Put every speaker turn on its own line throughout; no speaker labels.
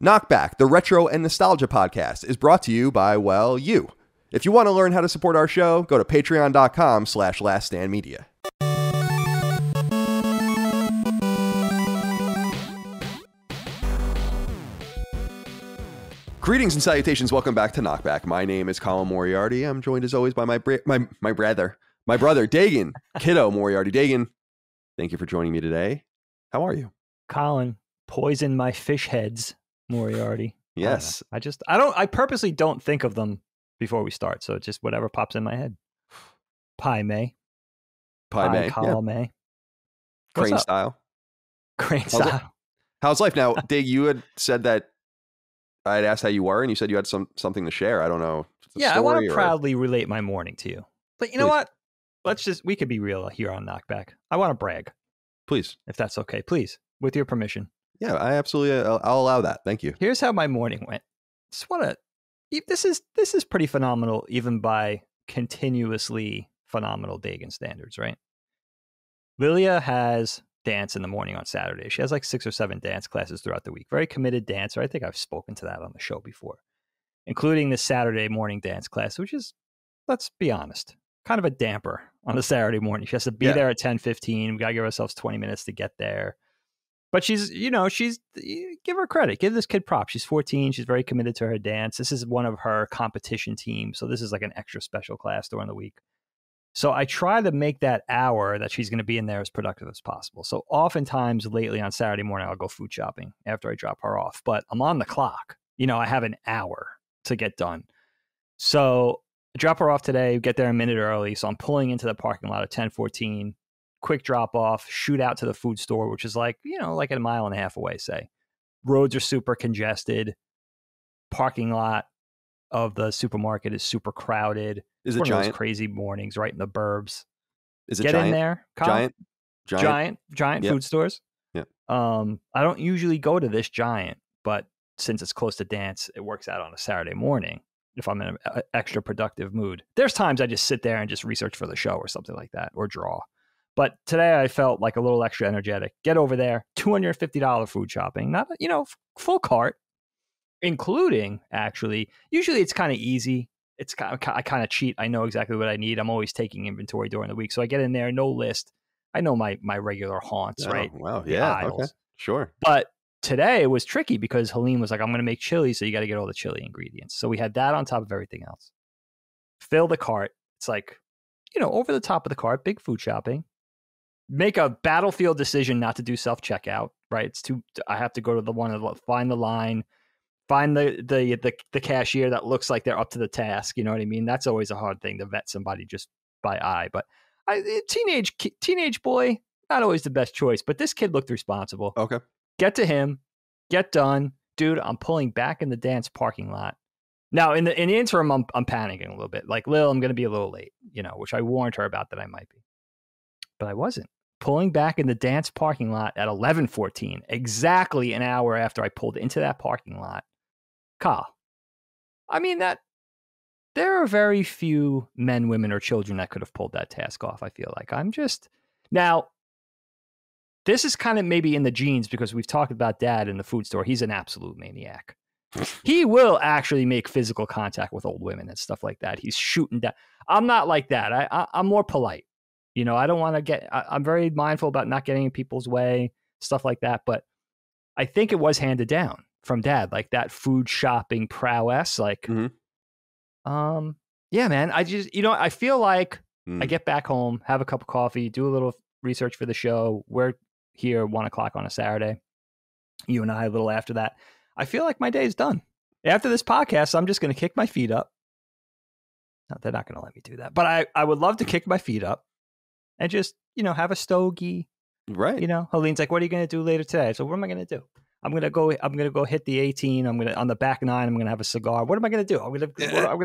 KnockBack, the retro and nostalgia podcast, is brought to you by, well, you. If you want to learn how to support our show, go to patreon.com/laststandmedia. Greetings and salutations. Welcome back to KnockBack. My name is Colin Moriarty. I'm joined as always by my brother, Dagan, Kiddo Moriarty. Dagan, thank you for joining me today. How are you?
Colin, poison my fish heads, Moriarty.
Yes.
I purposely don't think of them before we start. So it's just whatever pops in my head. Pie May. Column May.
Crane style.
Crane style.
How's life now? Dig, you had said that I had asked how you were, and you said you had something to share. I don't know.
I want to proudly relate my morning to you. But you know what? We could be real here on KnockBack. I want to brag.
Please.
If that's okay. Please. With your permission.
Yeah, I absolutely, I'll allow that. Thank you.
Here's how my morning went. This is pretty phenomenal, even by continuously phenomenal Dagan standards, right? Lilia has dance in the morning on Saturday. She has like 6 or 7 dance classes throughout the week. Very committed dancer. I think I've spoken to that on the show before, including the Saturday morning dance class, which is, let's be honest, kind of a damper on a Saturday morning. She has to be there at 10:15. We got to give ourselves 20 minutes to get there. But she's give her credit. Give this kid props. She's 14. She's very committed to her dance. This is one of her competition teams. So this is like an extra special class during the week. So I try to make that hour that she's going to be in there as productive as possible. So oftentimes lately on Saturday morning, I'll go food shopping after I drop her off. But I'm on the clock. I have an hour to get done. So I drop her off today, get there a minute early. So I'm pulling into the parking lot at 10:14. Quick drop off, shoot out to the food store, which is like a mile and a half away, say. Roads are super congested. Parking lot of the supermarket is super crowded.
Is it
one
giant?
Of those crazy mornings right in the burbs.
Is it
Get
giant?
In there, Kyle. Giant yep. Food stores.
Yeah.
I don't usually go to this giant, but since it's close to dance, it works out on a Saturday morning if I'm in an extra productive mood. There's times I just sit there and just research for the show or something like that, or draw. But today I felt like a little extra energetic. Get over there, $250 food shopping, not full cart, including actually. Usually it's kind of easy. I kind of cheat. I know exactly what I need. I'm always taking inventory during the week, so I get in there, no list. I know my regular haunts, right?
Wow, yeah, okay, sure.
But today it was tricky because Helene was like, "I'm going to make chili, so you got to get all the chili ingredients." So we had that on top of everything else. Fill the cart. It's like, over the top of the cart, big food shopping. Make a battlefield decision not to do self-checkout, right? I have to go to the one to find the line, find the cashier that looks like they're up to the task. You know what I mean? That's always a hard thing to vet somebody just by eye. But teenage boy, not always the best choice. But this kid looked responsible.
Okay. Get
to him, get done. Dude, I'm pulling back in the dance parking lot. Now, in the interim, I'm panicking a little bit. Like, Lil, I'm going to be a little late, which I warned her about that I might be. But I wasn't. Pulling back in the dance parking lot at 11:14, exactly an hour after I pulled into that parking lot. Kyle, I mean, there are very few men, women, or children that could have pulled that task off, I feel like. Now, this is kind of maybe in the genes because we've talked about Dad in the food store. He's an absolute maniac. He will actually make physical contact with old women and stuff like that. He's shooting down. I'm not like that. I'm more polite. I don't want to I'm very mindful about not getting in people's way, stuff like that. But I think it was handed down from Dad, like that food shopping prowess. Like, yeah, man, I just, I feel like I get back home, have a cup of coffee, do a little research for the show. We're here 1:00 on a Saturday. You and I a little after that. I feel like my day is done. After this podcast, I'm just going to kick my feet up. No, they're not going to let me do that. But I would love to kick my feet up. And just, have a stogie.
Right.
Helene's like, what are you going to do later today? So what am I going to do? I'm going to go hit the 18. On the back 9, I'm going to have a cigar. What am I going to do? I'm going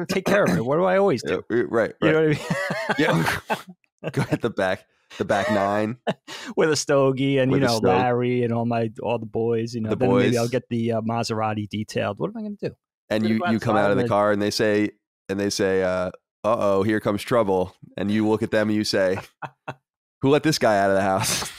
to take care of it. What do I always do?
Right.
You know what I mean?
Yeah. Go hit the back 9
with a stogie and, Larry and all the boys, then
boys.
Maybe I'll get the Maserati detailed. What am I going to do?
And you come out of the car and they say, uh-oh, here comes trouble. And you look at them and you say, who let this guy out of the house?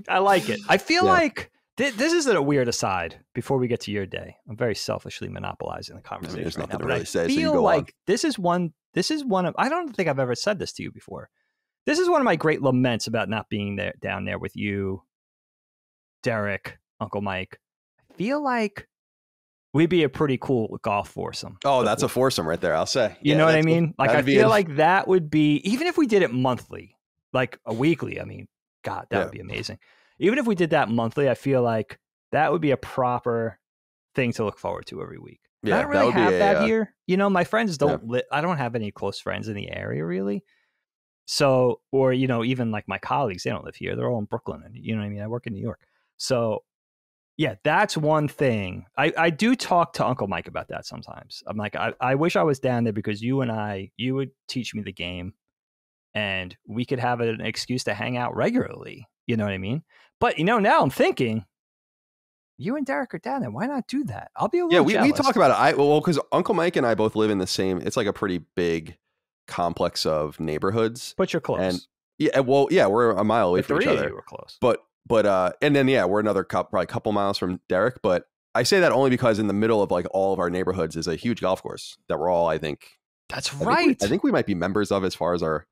I like it. I feel
Yeah.
like this is a weird aside before we get to your day. I'm very selfishly monopolizing the conversation.
There's
right
nothing
now,
to
but
really
I
say, so you
feel
go
like
on.
this is one of, I don't think I've ever said this to you before. This is one of my great laments about not being there down there with you, Derek, Uncle Mike. I feel like we'd be a pretty cool golf foursome.
Oh, that's a foursome right there, I'll say.
You know what I mean? Like, I feel
like
like that would be, even if we did it monthly, like a weekly, I mean, God, that would be amazing. Even if we did that monthly, I feel like that would be a proper thing to look forward to every week.
Yeah,
I don't really have that here. You know, my friends don't I don't have any close friends in the area really. So, or, you know, even like my colleagues, they don't live here. They're all in Brooklyn. And you know what I mean? I work in New York. So yeah, that's one thing. I do talk to Uncle Mike about that sometimes. I'm like, I wish I was down there because you would teach me the game and we could have an excuse to hang out regularly. You know what I mean? But, you know, now I'm thinking, you and Derek are down there. Why not do that? I'll be a little jealous.
We talk about it. Because Uncle Mike and I both live in the same, it's like a pretty big complex of neighborhoods.
But you're close.
And we're a mile away from each other.
You were close.
But and then, we're another probably a couple miles from Derek. But I say that only because in the middle of like all of our neighborhoods is a huge golf course that we're all, I think.
That's right.
I think we might be members of as far as our,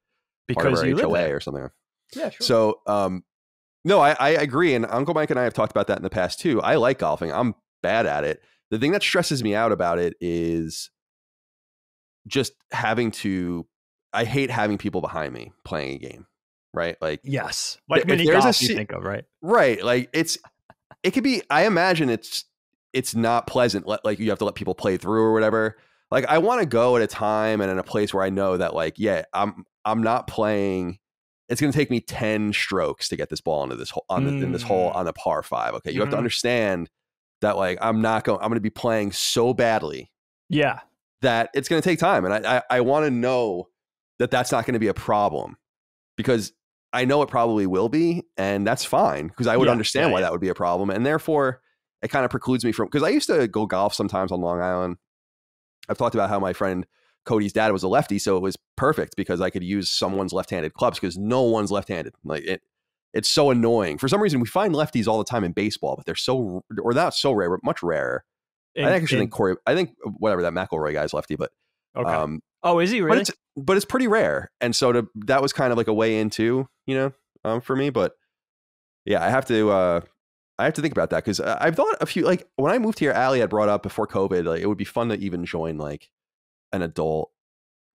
because you
HOA
live there
or something.
Yeah, sure.
So, no, I agree. And Uncle Mike and I have talked about that in the past too. I like golfing. I'm bad at it. The thing that stresses me out about it is just I hate having people behind me playing a game, right? Like,
yes, like mini golf you think of, right?
Right. Like it could be, I imagine it's not pleasant. Like you have to let people play through or whatever. Like I want to go at a time and in a place where I know that like, I'm not playing. It's going to take me 10 strokes to get this ball into this hole in this hole on a par 5. Okay. You have to understand that like, I'm going to be playing so badly.
Yeah.
That it's going to take time. And I want to know that that's not going to be a problem because I know it probably will be. And that's fine because I would understand why that would be a problem. And therefore it kind of precludes me from, because I used to go golf sometimes on Long Island. I've talked about how my friend Cody's dad was a lefty, so it was perfect because I could use someone's left-handed clubs because no one's left-handed. Like it's so annoying. For some reason, we find lefties all the time in baseball, but they're not so rare, but much rarer. I think whatever that McElroy guy's lefty, but
okay. Is he really?
But it's pretty rare, and so that was kind of like a way into for me. But yeah, I have to think about that because I've thought a few, like when I moved here, Allie had brought up before COVID, like it would be fun to even join like an adult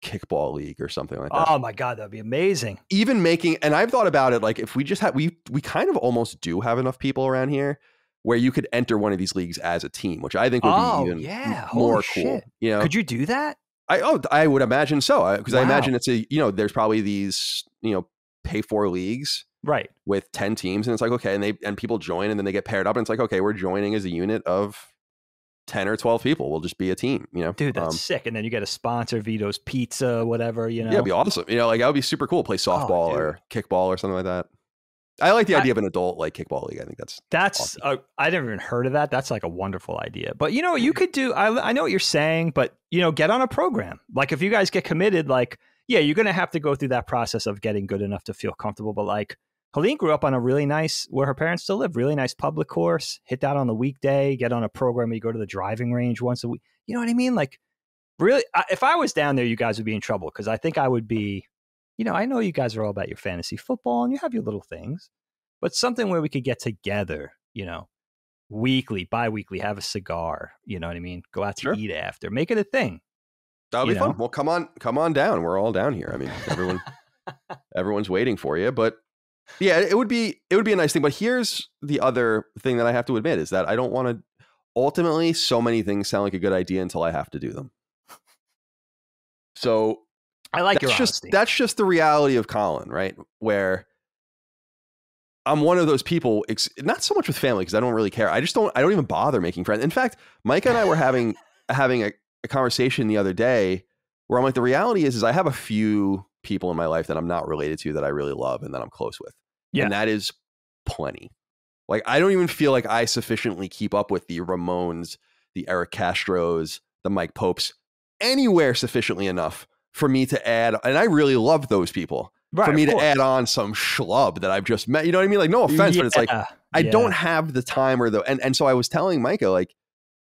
kickball league or something like that.
Oh my God, that'd be amazing.
Even and I've thought about it, like if we just we kind of almost do have enough people around here where you could enter one of these leagues as a team, which I think would be even more cool. You know,
could you do that?
I would imagine so because I imagine it's there's probably these pay for leagues
right
with 10 teams and it's like okay and people join and then they get paired up and it's like okay we're joining as a unit of 10 or 12 people. We'll just be a team, Dude,
that's sick. And then you get a sponsor, Vito's Pizza, whatever, Yeah,
it'd be awesome. Like that would be super cool. Play softball or kickball or something like that. I like the idea of an adult like kickball league. I think that's awesome.
I never even heard of that. That's like a wonderful idea. But you could do, I know what you're saying, but get on a program. Like if you guys get committed, like, yeah, you're going to have to go through that process of getting good enough to feel comfortable. But like Helene grew up on a really nice, where her parents still live, really nice public course, hit that on the weekday, get on a program where you go to the driving range once a week. You know what I mean? Like really, if I was down there, you guys would be in trouble because I think I would be, I know you guys are all about your fantasy football and you have your little things, but something where we could get together, weekly, bi-weekly, have a cigar, you know what I mean? Go out to eat after, make it a thing.
That'll be fun. Well, come on down. We're all down here. I mean, everyone's waiting for you, but yeah, it would be a nice thing. But here's the other thing that I have to admit is that I don't want to. Ultimately, so many things sound like a good idea until I have to do them. So
I like your honesty.
That's just the reality of Colin, right? Where I'm one of those people. Not so much with family because I don't really care. I don't even bother making friends. In fact, Mike and I were having a conversation the other day where I'm like, the reality is I have a few people in my life that I'm not related to that I really love and that I'm close with. Yeah. And that is plenty. Like, I don't even feel like I sufficiently keep up with the Ramones, the Eric Castros, the Mike Popes anywhere sufficiently enough for me to add. And I really love those people. for me to add on some schlub that I've just met. You know what I mean? Like, no offense, but it's like, I don't have the time or and so I was telling Micah, like,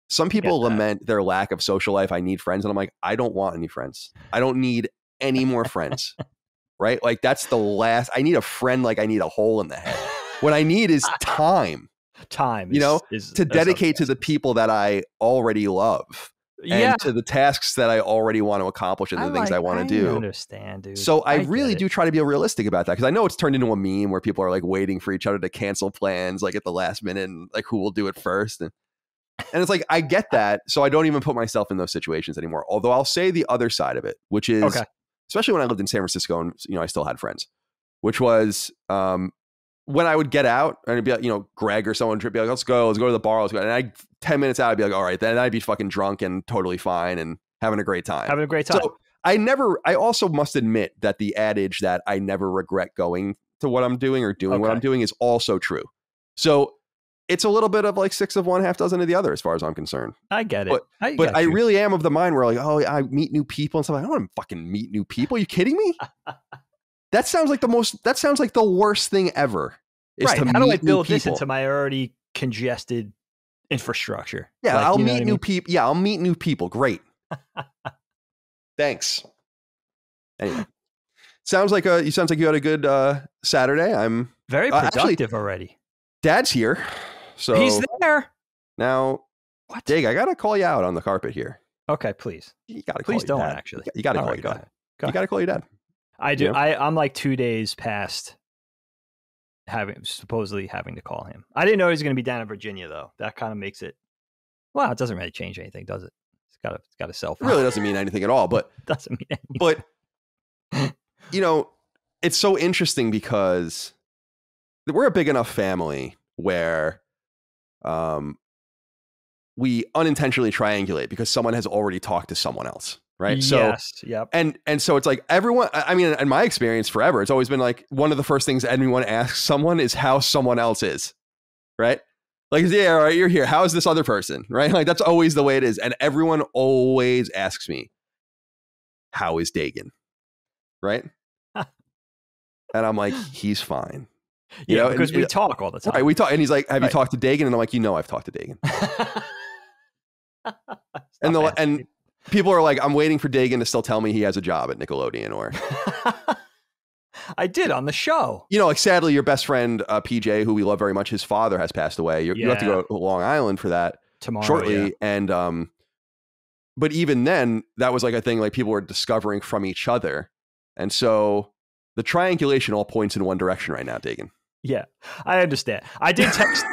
some people lament their lack of social life. I need friends. And I'm like, I don't want any friends. I don't need any more friends. Right? Like, that's the last. I need a friend like I need a hole in the head. What I need is time.
Time,
you know, to dedicate to the people that I already love. And to the tasks that I already want to accomplish and the things I want to do.
I understand, dude.
So I really do try to be realistic about that, because I know it's turned into a meme where people are like waiting for each other to cancel plans like at the last minute and like who will do it first. And it's like, I get that. So I don't even put myself in those situations anymore. Although I'll say the other side of it, which is, especially when I lived in San Francisco and, you know, I still had friends, which was when I would get out and it'd be like, you know, Greg or someone would be like, let's go to the bar. Let's go. And 10 minutes out, I'd be like, all right, then I'd be fucking drunk and totally fine and having a great time. So I also must admit that the adage that I never regret going to what I'm doing or doing what I'm doing is also true. So it's a little bit of like 6 of one, half dozen of the other, as far as I'm concerned.
I get it.
But I really am of the mind where like, oh, I meet new people and stuff. I don't want to fucking meet new people. Are you kidding me? That sounds like the worst thing ever.
Right. How do I build this into my already congested infrastructure?
Yeah, like, I'll meet new people. Yeah, I'll meet new people. Great. Thanks. Anyway, sounds like you had a good Saturday. I'm
very productive already.
Dad's here, so
he's there
now. What? Dig, I gotta call you out on the carpet here.
Okay, please.
You gotta
please
call
don't
dad.
Actually.
You gotta call your dad. You gotta call your dad.
I do. I'm like 2 days past supposedly having to call him. I didn't know he was going to be down in Virginia, though. That kind of makes it. Well, it doesn't really change anything, does it? It's got a cell phone.
It really doesn't mean anything at all. But
doesn't mean anything.
But you know, it's so interesting because we're a big enough family where we unintentionally triangulate because someone has already talked to someone else. Right.
Yes. Yep.
And so it's like everyone, I mean, in my experience forever, it's always been like one of the first things anyone asks someone is how someone else is. Right. Like, yeah, all right, you're here. How is this other person? Right. Like, that's always the way it is. And everyone always asks me, how is Dagan? Right. And I'm like, he's fine.
You know, because we talk all the time.
Right. We talk. And he's like, have you talked to Dagan? And I'm like, I've talked to Dagan. and people are like, I'm waiting for Dagan to still tell me he has a job at Nickelodeon or.
I did on the show.
You know, like sadly, your best friend, PJ, who we love very much, his father has passed away. You have to go to Long Island for that
tomorrow
shortly. Yeah. And, but even then, that was like a thing like people were discovering from each other. And so the triangulation all points in one direction right now, Dagan.
Yeah, I understand. I did text.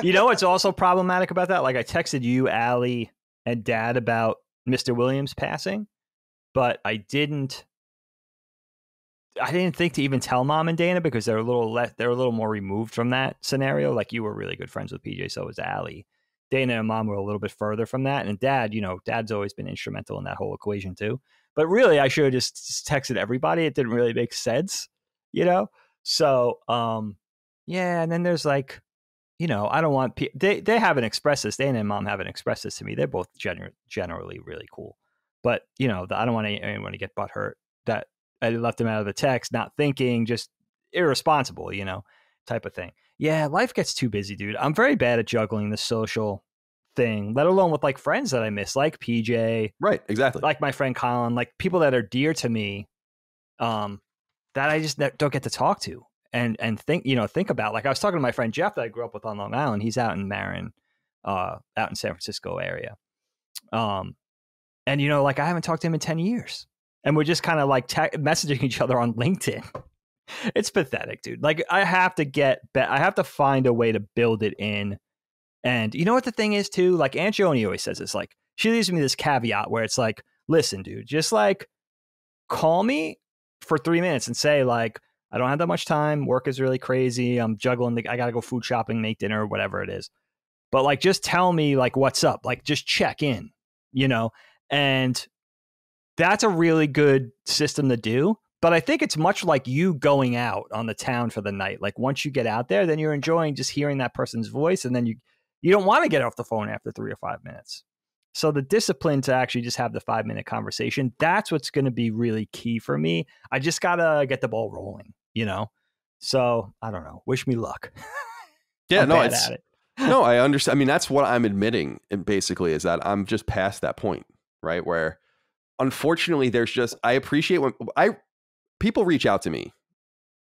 You know what's also problematic about that? Like I texted you, Allie, and Dad about Mr. Williams passing, but I didn't think to even tell Mom and Dana because they're a little more removed from that scenario. Like you were really good friends with PJ, so was Allie. Dana and Mom were a little bit further from that, and Dad, you know, Dad's always been instrumental in that whole equation too. But really, I should have just texted everybody. It didn't really make sense, you know. So, yeah, and then there's like, you know, I don't want they haven't expressed this. Dana and Mom haven't expressed this to me. They're both generally really cool, but you know, I don't want anyone to get butthurt that I left them out of the text, not thinking, just irresponsible, you know, type of thing. Yeah, life gets too busy, dude. I'm very bad at juggling the social thing, let alone with like friends that I miss, like PJ,
right? Exactly,
like my friend Colin, like people that are dear to me, that I just don't get to talk to and think about. Like I was talking to my friend Jeff that I grew up with on Long Island. He's out in Marin, out in San Francisco area. And you know, like I haven't talked to him in 10 years and we're just kind of like messaging each other on LinkedIn. It's pathetic, dude. Like I have to find a way to build it in. And you know what the thing is too? Like Aunt Joni always says this, like she leaves me this caveat where it's like, listen, dude, just like call me for 3 minutes and say like, I don't have that much time. Work is really crazy. I'm juggling. I got to go food shopping, make dinner, whatever it is. But like, just tell me like, what's up? Like just check in, you know? And that's a really good system to do. But I think it's much like you going out on the town for the night. Like once you get out there, then you're enjoying just hearing that person's voice. And then you don't want to get off the phone after 3 or 5 minutes. So the discipline to actually just have the 5-minute conversation, that's what's going to be really key for me. I just got to get the ball rolling, you know? So I don't know. Wish me luck.
Yeah, no, no, I understand. I mean, that's what I'm admitting basically, is that I'm just past that point, right? Where unfortunately there's just, I appreciate when people reach out to me,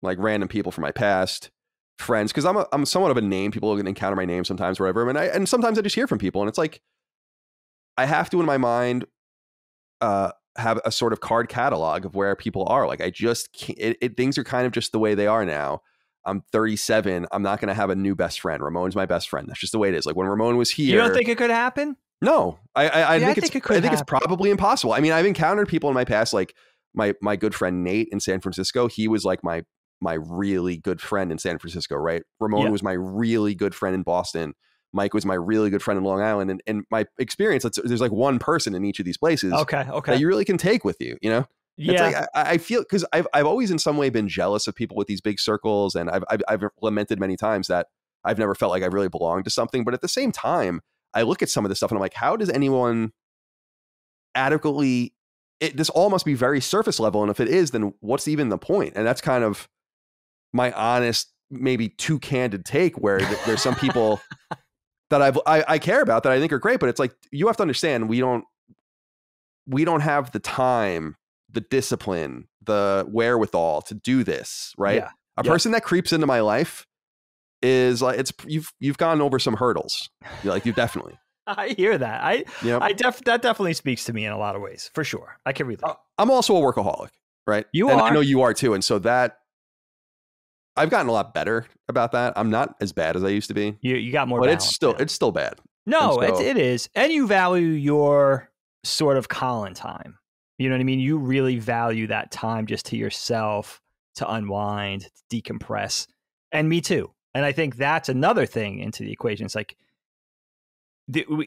like random people from my past, friends, because I'm somewhat of a name. People can encounter my name sometimes, whatever. And sometimes I just hear from people, and it's like, I have to, in my mind, have a sort of card catalog of where people are. Like, I just can't, things are kind of just the way they are now. I'm 37. I'm not going to have a new best friend. Ramon's my best friend. That's just the way it is. Like, when Ramon was here.
You don't think it could happen?
No, I think it's probably impossible. I mean, I've encountered people in my past, like my good friend Nate in San Francisco. He was like my really good friend in San Francisco, right? Ramon was my really good friend in Boston. Mike was my really good friend in Long Island. And my experience, there's like one person in each of these places that you really can take with you, you know? Yeah. It's like, I feel, because I've always in some way been jealous of people with these big circles. And I've lamented many times that I've never felt like I really belonged to something. But at the same time, I look at some of this stuff and I'm like, how does anyone adequately, this all must be very surface level. And if it is, then what's even the point? And that's kind of my honest, maybe too candid take, where there's some people that I care about that I think are great, but it's like, you have to understand, we don't have the time, the discipline, the wherewithal to do this, right? Yeah. A person that creeps into my life is like, you've gone over some hurdles. Like, you definitely.
I hear that. That definitely speaks to me in a lot of ways, for sure. I can relate.
I'm also a workaholic, right?
You are.
I know you are too, and so that I've gotten a lot better about that. I'm not as bad as I used to be.
You got more,
but
balance,
it's still bad.
No, it is, and you value your sort of Colin time. You know what I mean? You really value that time just to yourself, to unwind, to decompress, and me too. And I think that's another thing into the equation. It's like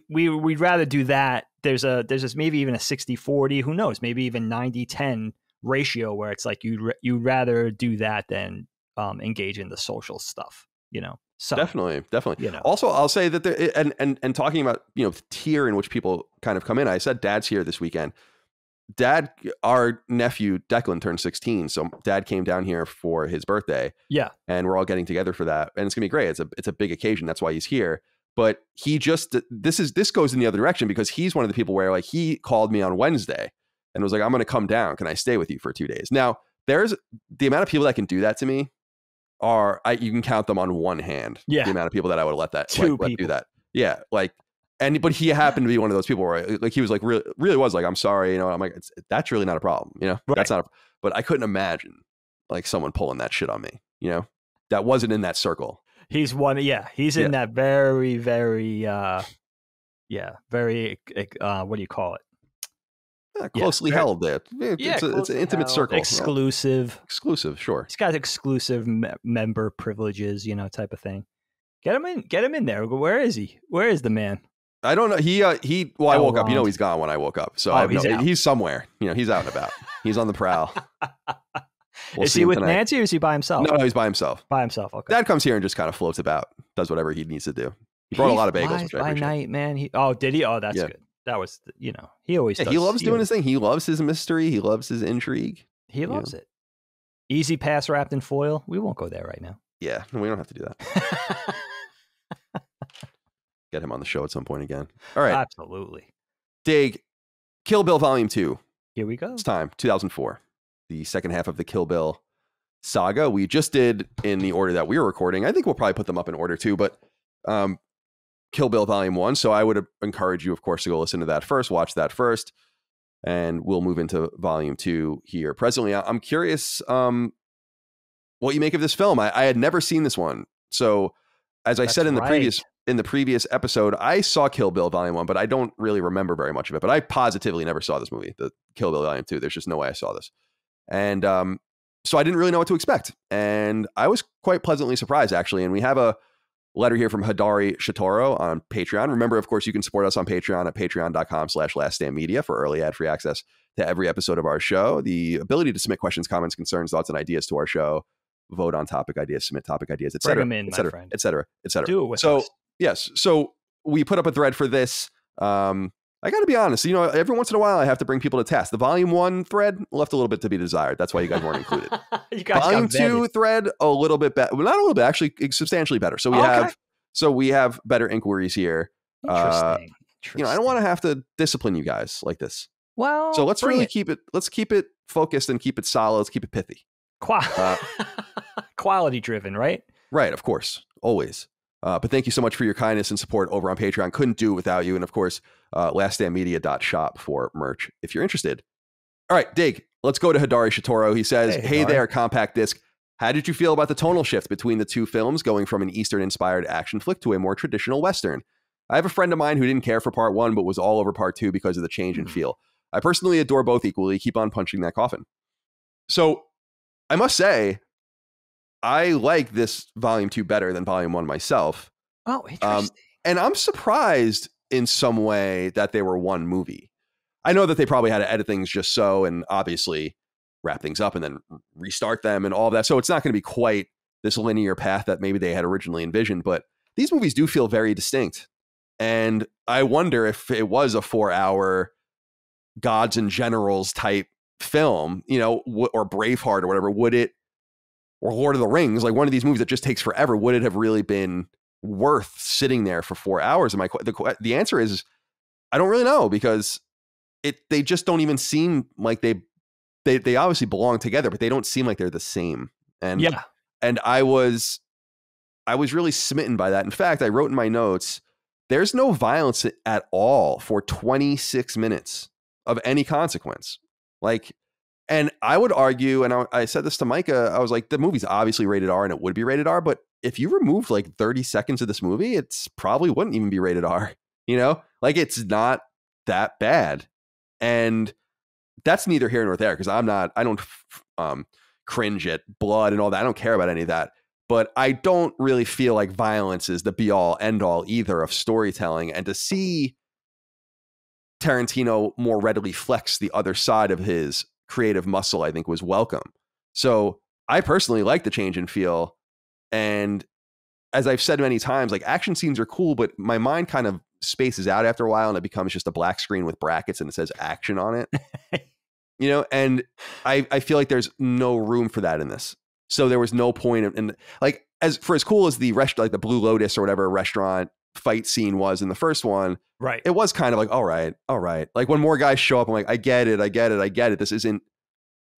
we'd rather do that. There's this maybe even a 60-40, who knows, maybe even 90-10 ratio, where it's like you'd rather do that than engage in the social stuff, you know? So
definitely.
You know.
Also, I'll say that and talking about, you know, the tier in which people kind of come in. I said Dad's here this weekend. Our nephew Declan turned 16, so Dad came down here for his birthday.
Yeah,
and we're all getting together for that, and it's gonna be great. It's a big occasion. That's why he's here. But he just this goes in the other direction, because he's one of the people where, like, he called me on Wednesday and was like, "I'm gonna come down. Can I stay with you for 2 days?" Now, there's the amount of people that can do that to me you can count them on one hand.
Yeah,
the amount of people that I would let do that. Yeah, like. But he happened to be one of those people where, like, he was like, really was like, "I'm sorry," you know. I'm like, that's really not a problem, you know. Right. That's not. But I couldn't imagine like someone pulling that shit on me, you know. That wasn't in that circle.
He's one. Yeah, he's in that very, very, very. What do you call it?
Closely held. There. It's an intimate circle.
Exclusive.
Exclusive. Sure.
He's got exclusive member privileges, you know, type of thing. Get him in there. Where is he? Where is the man?
I don't know. Well, I woke up. You know, he's gone when I woke up. So he's somewhere. You know, he's out and about. He's on the prowl.
Is he with tonight. Nancy, or is he by himself?
No, he's by himself.
By himself. Okay.
Dad comes here and just kind of floats about, does whatever he needs to do. He brought a lot of bagels, which I appreciate.
By night, man. Did he? Oh, that's good. That was, you know, he always does.
He loves doing his thing. He loves his mystery. He loves his intrigue.
He loves it. Easy pass wrapped in foil. We won't go there right now.
Yeah, we don't have to do that. Get him on the show at some point again. All right.
Absolutely.
Dig, Kill Bill Volume 2.
Here we go.
It's time. 2004. The second half of the Kill Bill saga. We just did in the order that we were recording. I think we'll probably put them up in order too, but Kill Bill Volume 1. So I would encourage you, of course, to go listen to that first, watch that first, and we'll move into Volume 2 here. Presently, I'm curious what you make of this film. I had never seen this one. So as I said in the previous episode, I saw Kill Bill Volume 1, but I don't really remember very much of it. But I positively never saw this movie, the Kill Bill Volume 2. There's just no way I saw this. And so I didn't really know what to expect. And I was quite pleasantly surprised, actually. And we have a letter here from Hidari Shitoro on Patreon. Remember, of course, you can support us on Patreon at patreon.com/laststandmedia for early ad-free access to every episode of our show, the ability to submit questions, comments, concerns, thoughts, and ideas to our show, vote on topic ideas, submit topic ideas, etc.,
Bring them in, my friend.
etc., etc.
Do it with us.
Yes. So we put up a thread for this. I got to be honest. Every once in a while, I have to bring people to task. The volume 1 thread left a little bit to be desired. That's why you guys weren't included.
You guys
volume
got vetted.
2 thread, a little bit better. Well, not a little bit, actually, substantially better. So we have better inquiries here.
Interesting.
I don't want to have to discipline you guys like this.
Well,
so let's really keep it focused and keep it solid. Let's keep it pithy.
Quality driven, right?
Right, of course, always. But thank you so much for your kindness and support over on Patreon. Couldn't do it without you. And of course, laststandmedia.shop for merch if you're interested. All right, Dig, let's go to Hidari Shitoro. He says, hey there, Compact Disc. How did you feel about the tonal shift between the two films, going from an Eastern-inspired action flick to a more traditional Western? I have a friend of mine who didn't care for part 1, but was all over part 2 because of the change in feel. I personally adore both equally. Keep on punching that coffin. So I must say, I like this volume 2 better than volume 1 myself.
Oh, interesting.
And I'm surprised in some way that they were one movie. I know that they probably had to edit things just so, and obviously wrap things up and then restart them and all that. So it's not going to be quite this linear path that maybe they had originally envisioned, but these movies do feel very distinct. And I wonder if it was a 4-hour gods and generals type film, or Braveheart or whatever, or Lord of the Rings, like one of these movies that just takes forever, would it have really been worth sitting there for 4 hours? And the answer is, I don't really know, because they just don't even seem like they obviously belong together, but they don't seem like they're the same. And I was really smitten by that. In fact, I wrote in my notes, there's no violence at all for 26 minutes of any consequence. And I would argue, and I said this to Micah, I was like, the movie's obviously rated R and it would be rated R, but if you removed 30 seconds of this movie, it's probably wouldn't even be rated R, it's not that bad. And that's neither here nor there, because I don't cringe at blood and all that. I don't care about any of that, but I don't really feel like violence is the be all end all either of storytelling. And to see Tarantino more readily flex the other side of his creative muscle, I think was welcome. So I personally like the change in feel. And as I've said many times, action scenes are cool, but my mind kind of spaces out after a while and it becomes just a black screen with brackets and it says action on it. And I feel like there's no room for that in this. So there was no point in as cool as the the Blue Lotus or whatever restaurant fight scene was in the first one,
right?
It was kind of all right. When more guys show up, I'm like, I get it. This isn't,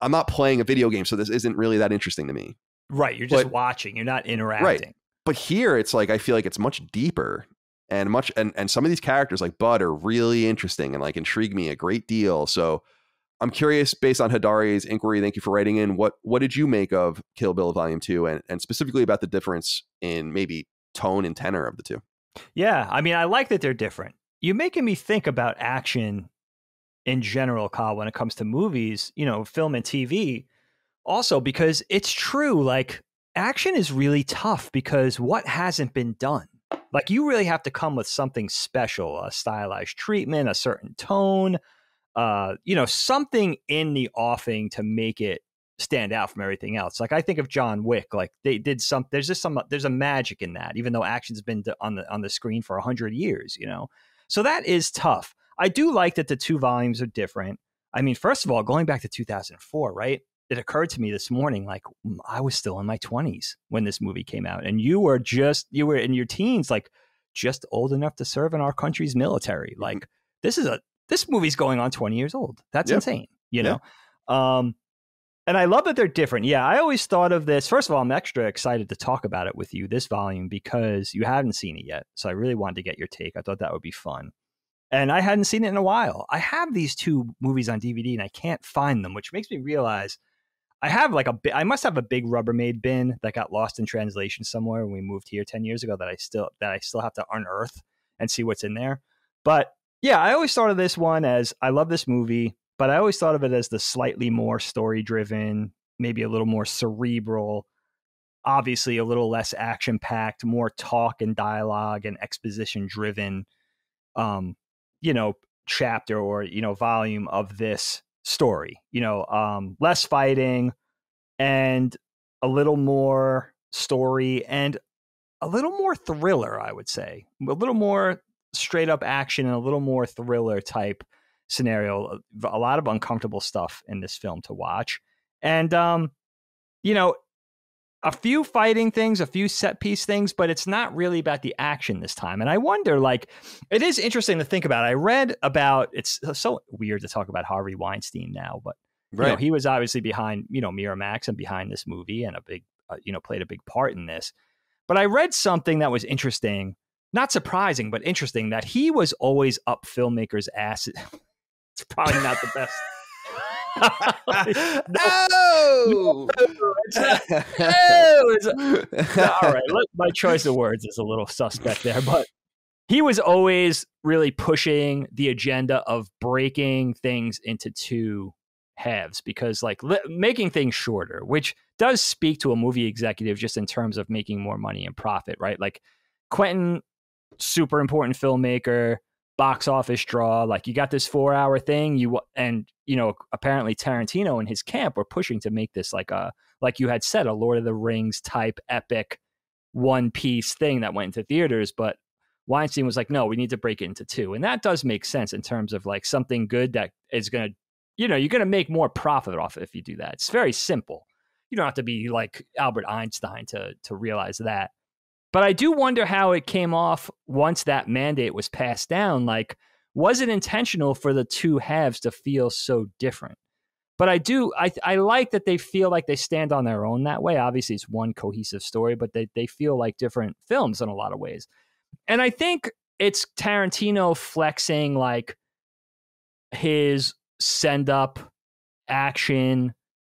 I'm not playing a video game, so this isn't really that interesting to me.
Right. You're just watching. You're not interacting.
Right. But here it's I feel like it's much deeper and and some of these characters like Bud are really interesting and intrigue me a great deal. So I'm curious, based on Hidari's inquiry, thank you for writing in, what did you make of Kill Bill Volume 2 and specifically about the difference in maybe tone and tenor of the two?
Yeah, I mean, I like that they're different. You're making me think about action in general, Kyle, when it comes to movies, film and TV. Also, because it's true, action is really tough because what hasn't been done? You really have to come with something special, a stylized treatment, a certain tone, something in the offing to make it stand out from everything else. I think of John Wick, they did there's a magic in that, even though action's been on the screen for 100 years, so that is tough. I do like that the two volumes are different. I mean, first of all, going back to 2004, right? It occurred to me this morning, I was still in my 20s when this movie came out, and you were in your teens, just old enough to serve in our country's military. This movie's going on 20 years old. That's insane, know? And I love that they're different. Yeah, I always thought of this. First of all, I'm extra excited to talk about it with you, this volume, because you haven't seen it yet. So I really wanted to get your take. I thought that would be fun. And I hadn't seen it in a while. I have these two movies on DVD and I can't find them, which makes me realize I have I must have a big Rubbermaid bin that got lost in translation somewhere when we moved here 10 years ago that I still have to unearth and see what's in there. But yeah, I always thought of this one as, I love this movie, but I always thought of it as the slightly more story-driven, maybe a little more cerebral, obviously a little less action-packed, more talk and dialogue and exposition-driven, chapter or, volume of this story. Less fighting and a little more story and a little more thriller, I would say. A little more straight up action and a little more thriller type scenario. A lot of uncomfortable stuff in this film to watch. And, you know, a few fighting things, a few set piece things, but it's not really about the action this time. And I wonder, like, it is interesting to think about. I read about, it's so weird to talk about Harvey Weinstein now, but you know, he was obviously behind, you know, Miramax and behind this movie and a big, you know, played a big part in this. But I read something that was interesting, not surprising, but interesting, that he was always up filmmakers' asses. It's probably not the best. All right. My choice of words is a little suspect there, but he was always really pushing the agenda of breaking things into two halves, because like making things shorter, which does speak to a movie executive just in terms of making more money and profit, right? Like Quentin, super important filmmaker, box office draw, like you got this 4-hour thing, you know, apparently Tarantino and his camp were pushing to make this like you had said, a Lord of the Rings type epic one piece thing that went into theaters. But Weinstein was like, no, we need to break it into two. And that does make sense in terms of like something good that is going to, you know, you're going to make more profit off it if you do that. It's very simple. You don't have to be like Albert Einstein to realize that. But I do wonder how it came off once that mandate was passed down. Like, was it intentional for the two halves to feel so different? But I like that they feel like they stand on their own that way. Obviously, it's one cohesive story, but they feel like different films in a lot of ways. And I think it's Tarantino flexing like his send up action,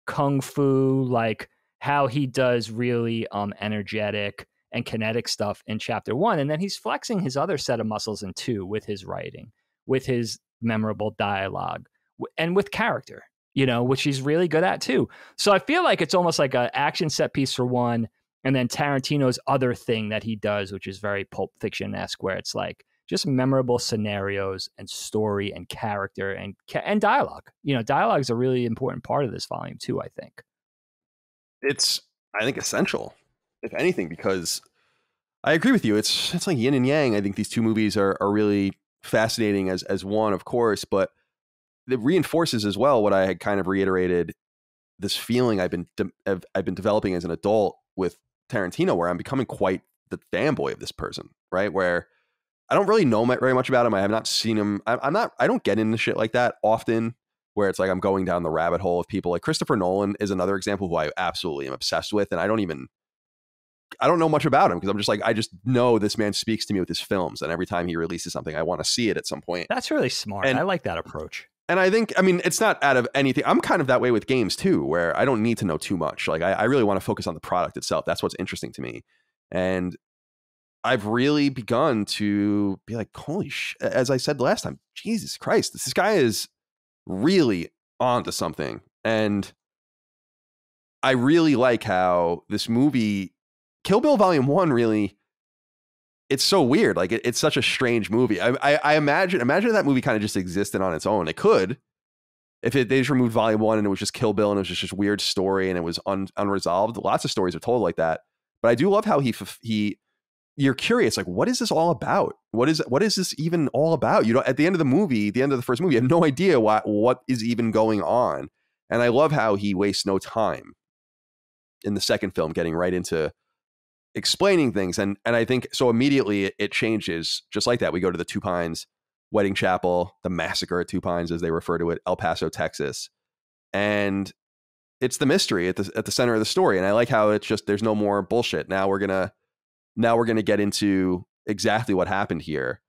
kung fu, like how he does really energetic and kinetic stuff in chapter 1. And then he's flexing his other set of muscles in 2 with his writing, with his memorable dialogue, and with character, you know, which he's really good at too. So I feel like it's almost like an action set piece for one, and then Tarantino's other thing that he does, which is very Pulp Fiction-esque, where it's like just memorable scenarios and story and character and dialogue. You know, dialogue is a really important part of this volume too, I think.
It's, I think, essential, if anything, because I agree with you. It's like yin and yang. I think these two movies are really fascinating as one, of course, but it reinforces as well what I had kind of reiterated, this feeling I've been developing as an adult with Tarantino, where I'm becoming quite the fanboy of this person, right? Where I don't really know very much about him. I have not seen him. I don't get into shit like that often, where it's like I'm going down the rabbit hole of people. Like Christopher Nolan is another example who I absolutely am obsessed with. And I don't know much about him, because I'm just like, I just know this man speaks to me with his films. And every time he releases something, I want to see it at some point.
That's really smart. I like that approach.
And I think, I mean, it's not out of anything. I'm kind of that way with games too, where I don't need to know too much. Like I really want to focus on the product itself. That's what's interesting to me. And I've really begun to be like, holy as I said last time, Jesus Christ, this guy is really onto something. And I really like how this movie, Kill Bill Volume 1, really, it's so weird. Like it's such a strange movie. I imagine if that movie kind of just existed on its own. It could, if they just removed Volume 1 and it was just Kill Bill and it was just this weird story and it was unresolved. Lots of stories are told like that. But I do love how you're curious, like, what is this all about? What is this even all about? You know, at the end of the movie, the end of the first movie, you have no idea what is even going on. And I love how he wastes no time in the second film getting right into explaining things. And I think so immediately it changes just like that. We go to the Two Pines wedding chapel, the massacre at Two Pines, as they refer to it, El Paso, Texas. And it's the mystery at the center of the story. And I like how it's just, there's no more bullshit. Now we're going to get into exactly what happened here.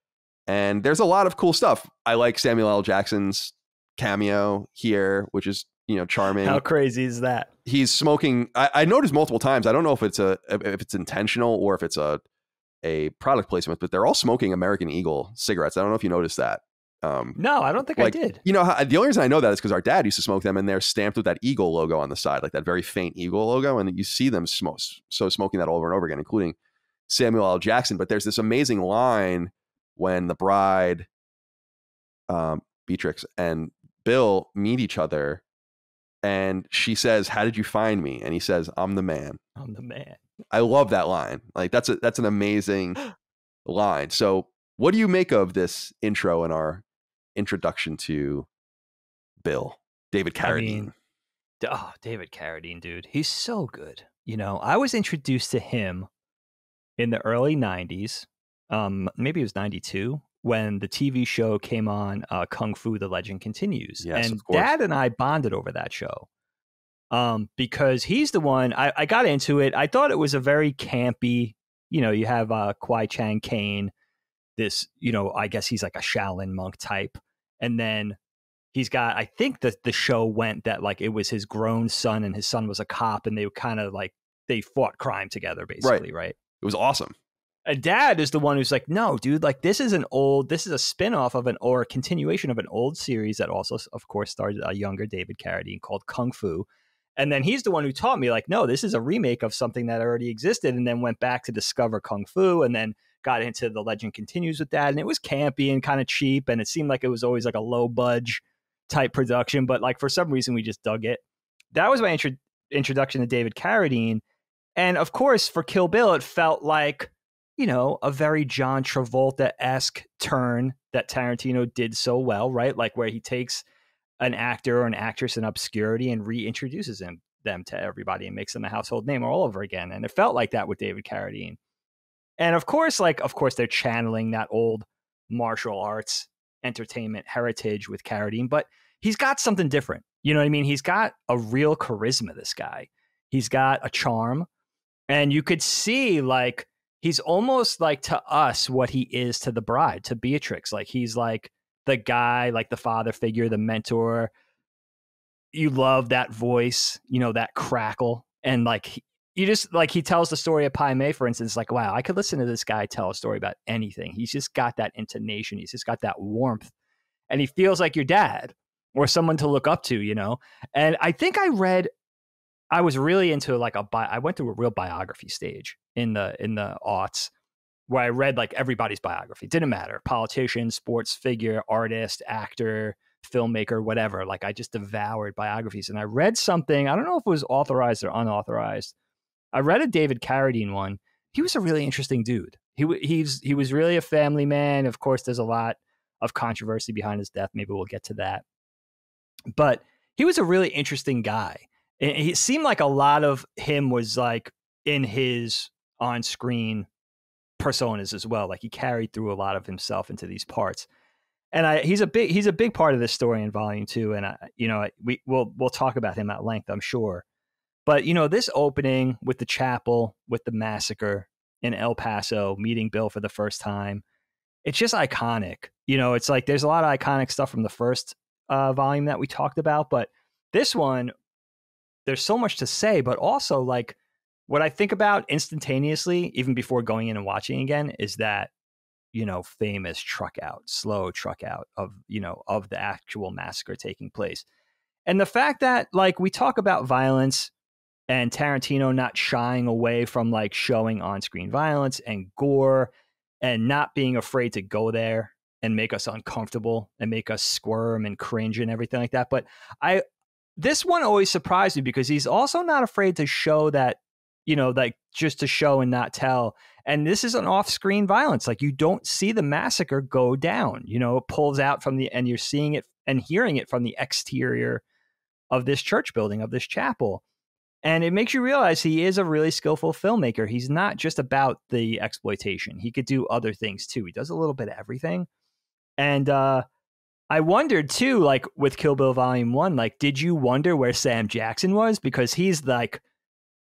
And there's a lot of cool stuff. I like Samuel L. Jackson's cameo here, which is, you know, charming.
How crazy is that?
He's smoking. I noticed multiple times. I don't know if it's intentional or if it's a product placement, but they're all smoking American Eagle cigarettes. I don't know if you noticed that.
No, I don't think I did.
You know, the only reason I know that is because our dad used to smoke them, and they're stamped with that Eagle logo on the side, like that very faint Eagle logo. And you see them smoking that over and over again, including Samuel L. Jackson. But there's this amazing line when the bride, Beatrix, and Bill meet each other, and she says, "How did you find me?" And he says, "I'm the man."
I'm the man.
I love that line. Like that's an amazing line. So What do you make of this intro and our introduction to Bill, David Carradine?
David Carradine, dude. He's so good. You know, I was introduced to him in the early 90s. Maybe it was 92 when the TV show came on, Kung Fu: The Legend Continues.
Yes,
and Dad and I bonded over that show. Because he's the one, I got into it. I thought it was a very campy, you know, you have Kwai Chang Caine, this, you know, I guess he's like a Shaolin monk type. And then he's got, I think that the show went that like it was his grown son and his son was a cop and they kind of like, they fought crime together basically, right?
It was awesome.
And Dad is the one who's like, no, dude, like this is a spinoff of or a continuation of an old series that also, of course, started a younger David Carradine called Kung Fu. And then he's the one who taught me like, no, this is a remake of something that already existed, and then went back to discover Kung Fu and then got into The Legend Continues with that. And it was campy and kind of cheap. And it seemed like it was always like a low budge type production. But like for some reason, we just dug it. That was my introduction to David Carradine. And of course, for Kill Bill, it felt like, you know, a very John Travolta-esque turn that Tarantino did so well, right? Like where he takes an actor or an actress in obscurity and reintroduces them to everybody and makes them a household name all over again. And it felt like that with David Carradine. And of course, they're channeling that old martial arts entertainment heritage with Carradine, but he's got something different. You know what I mean? He's got a real charisma, this guy. He's got a charm. And you could see like, he's almost like to us what he is to the bride, to Beatrix. Like he's like the guy, like the father figure, the mentor. You love that voice, you know, that crackle. And like, you just like, he tells the story of Pai Mei, for instance, like, wow, I could listen to this guy tell a story about anything. He's just got that intonation. He's just got that warmth. And he feels like your dad or someone to look up to, you know? And I think I was really into like I went through a real biography stage in the aughts where I read like everybody's biography. Didn't matter. Politician, sports figure, artist, actor, filmmaker, whatever. Like I just devoured biographies. And I read something, I don't know if it was authorized or unauthorized. I read a David Carradine one. He was a really interesting dude. He was really a family man. Of course, there's a lot of controversy behind his death. Maybe we'll get to that. But he was a really interesting guy. And it seemed like a lot of him was like in his on-screen personas as well. Like he carried through a lot of himself into these parts. And he's a big part of this story in Volume 2. And we'll talk about him at length, I'm sure. But you know, this opening with the chapel, with the massacre in El Paso, meeting Bill for the first time, it's just iconic. You know, it's like there's a lot of iconic stuff from the first volume that we talked about, but this one, there's so much to say, but also like what I think about instantaneously, even before going in and watching again, is that, you know, famous slow truck out of the actual massacre taking place. And the fact that like we talk about violence and Tarantino not shying away from like showing on-screen violence and gore and not being afraid to go there and make us uncomfortable and make us squirm and cringe and everything like that. But this one always surprised me because he's also not afraid to show that, you know, like just to show and not tell. And this is an off-screen violence. Like you don't see the massacre go down, you know, it pulls out and you're seeing it and hearing it from the exterior of this church building, of this chapel. And it makes you realize he is a really skillful filmmaker. He's not just about the exploitation. He could do other things too. He does a little bit of everything. And, I wondered too, like with Kill Bill Volume 1, like, did you wonder where Sam Jackson was? Because he's like,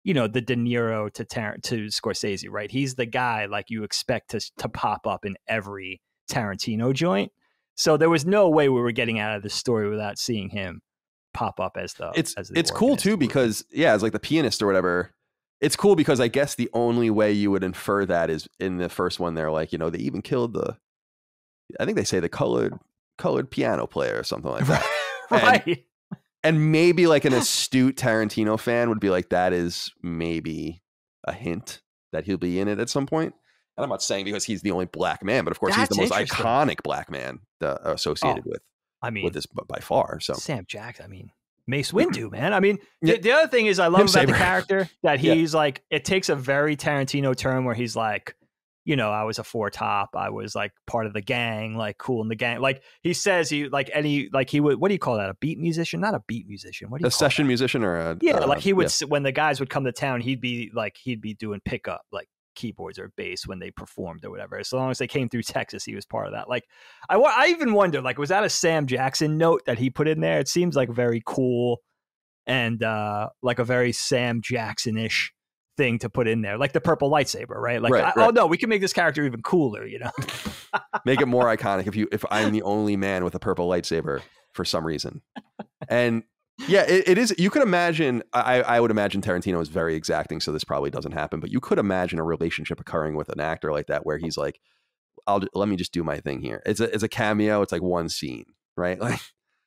you know, the De Niro to Scorsese, right? He's the guy like you expect to pop up in every Tarantino joint. So there was no way we were getting out of this story without seeing him pop up as the.
It's cool too because as like the pianist or whatever. It's cool because I guess the only way you would infer that is in the first one. They're like, you know, they even killed I think they say the colored piano player or something like that.
Right.
And maybe like an astute Tarantino fan would be like, that is maybe a hint that he'll be in it at some point. And I'm not saying because he's the only black man, but of course he's the most iconic black man associated with this by far. So
Sam Jackson, Mace Windu, man. The other thing is I love about the character that he's like, it takes a very Tarantino turn where he's like, you know, I was a four top. I was like part of the gang, like cool in the gang. Like he says he would, what do you call that? A beat musician? Not a beat musician. What do you
A
call
session
that?
musician or a
Like he would, when the guys would come to town, he'd be doing pickup, like keyboards or bass when they performed or whatever. So long as they came through Texas, he was part of that. Like I even wonder, like, was that a Sam Jackson note that he put in there? It seems like very cool and like a very Sam Jackson-ish thing to put in there, like the purple lightsaber, right? Like, right. Oh no, we can make this character even cooler, you know?
Make it more iconic if I'm the only man with a purple lightsaber for some reason. And yeah, it is. You could imagine, I would imagine Tarantino is very exacting, so this probably doesn't happen, but you could imagine a relationship occurring with an actor like that where he's like, let me just do my thing here. It's a cameo. It's like one scene, right? Like,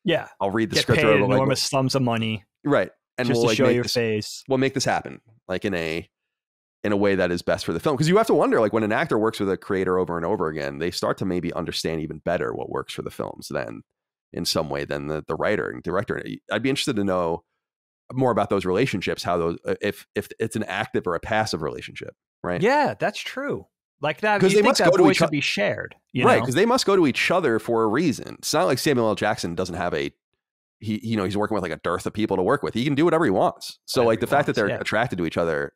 yeah,
I'll read the
get
script.
Paid enormous sums of money.
Right. And
just
we'll
to show your face.
We'll make this happen, like in a way that is best for the film. Because you have to wonder, like, when an actor works with a creator over and over again, they start to maybe understand even better what works for the films than in some way than the writer and director. I'd be interested to know more about those relationships, how those, if it's an active or a passive relationship, right?
Yeah, that's true. Like that,
because they must go to each other,
be shared,
right? Because they must go to each other for a reason. It's not like Samuel L. Jackson doesn't have he's working with like a dearth of people to work with. He can do whatever he wants. So whatever like the fact that they're attracted to each other,